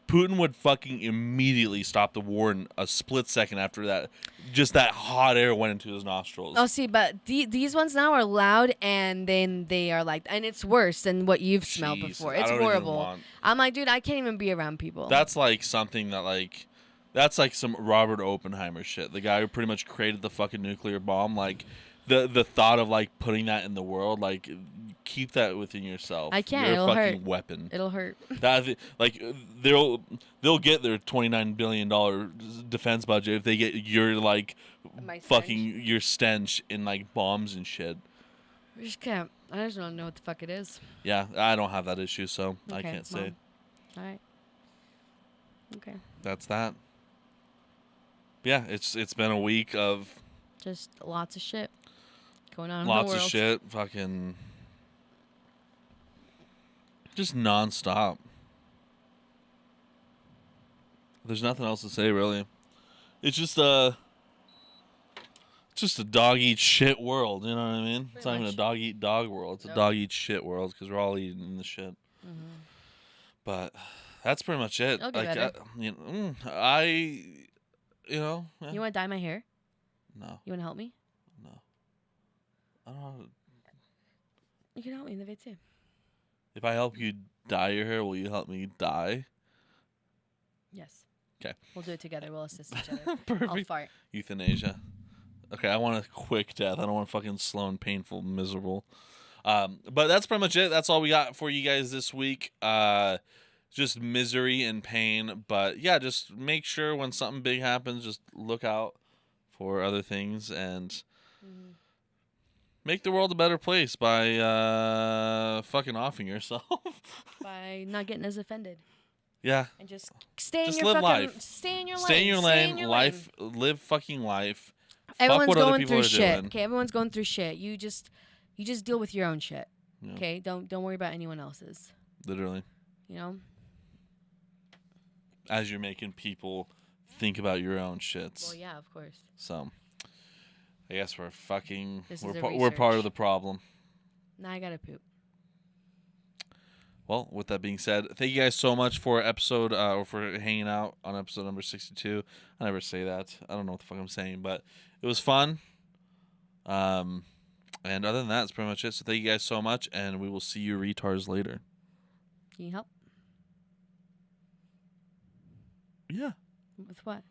Putin would fucking immediately stop the war in a split second after that. Just that hot air went into his nostrils. Oh, see, but these ones now are loud, and then they are and it's worse than what you've smelled before. It's horrible. I'm like, dude, I can't even be around people. That's something that that's some Robert Oppenheimer shit. The guy who pretty much created the fucking nuclear bomb. The thought of putting that in the world, keep that within yourself. I can't. You're It'll a fucking hurt. weapon. It'll hurt. They'll get their $29 billion defense budget if they get your your stench in bombs and shit. We just can't. I just don't know what the fuck it is. Yeah, I don't have that issue, so I can't say. All right. Okay. That's that. Yeah, it's been a week of just lots of shit. going on in Lots the of world. shit. Fucking. Just nonstop. There's nothing else to say, really. It's just a dog eat shit world. You know what I mean? It's not even a dog eat dog world. It's a dog eat shit world because we're all eating the shit. Mm-hmm. But that's pretty much it. It'll get better. You know. Yeah. You want to dye my hair? No. You want to help me? No. I don't know. You can help me in the vid too. If I help you dye your hair, will you help me dye? Yes. Okay. We'll do it together. We'll assist each other. Perfect. I'll fart. Euthanasia. Okay, I want a quick death. I don't want fucking slow and painful, miserable. But that's pretty much it. That's all we got for you guys this week. Just misery and pain. But yeah, just make sure when something big happens, just look out for other things and make the world a better place by fucking offing yourself. By not getting as offended. Yeah. And just stay Just in your live fucking life. Stay in your lane. Stay in your lane. Life. Live fucking life. Everyone's Fuck what other going people through are shit. doing. Okay, everyone's going through shit. You just deal with your own shit. Yeah. Okay? Don't worry about anyone else's. Literally. You know? As you're making people think about your own shits. Well, yeah, of course. So, I guess we're fucking we're research. part of the problem. Now I gotta poop. Well, with that being said, thank you guys so much for episode or for hanging out on episode number 62. I never say that. I don't know what the fuck I'm saying, but it was fun. And other than that, that's pretty much it. So thank you guys so much, and we will see you retards later. Can you help? Yeah. With what?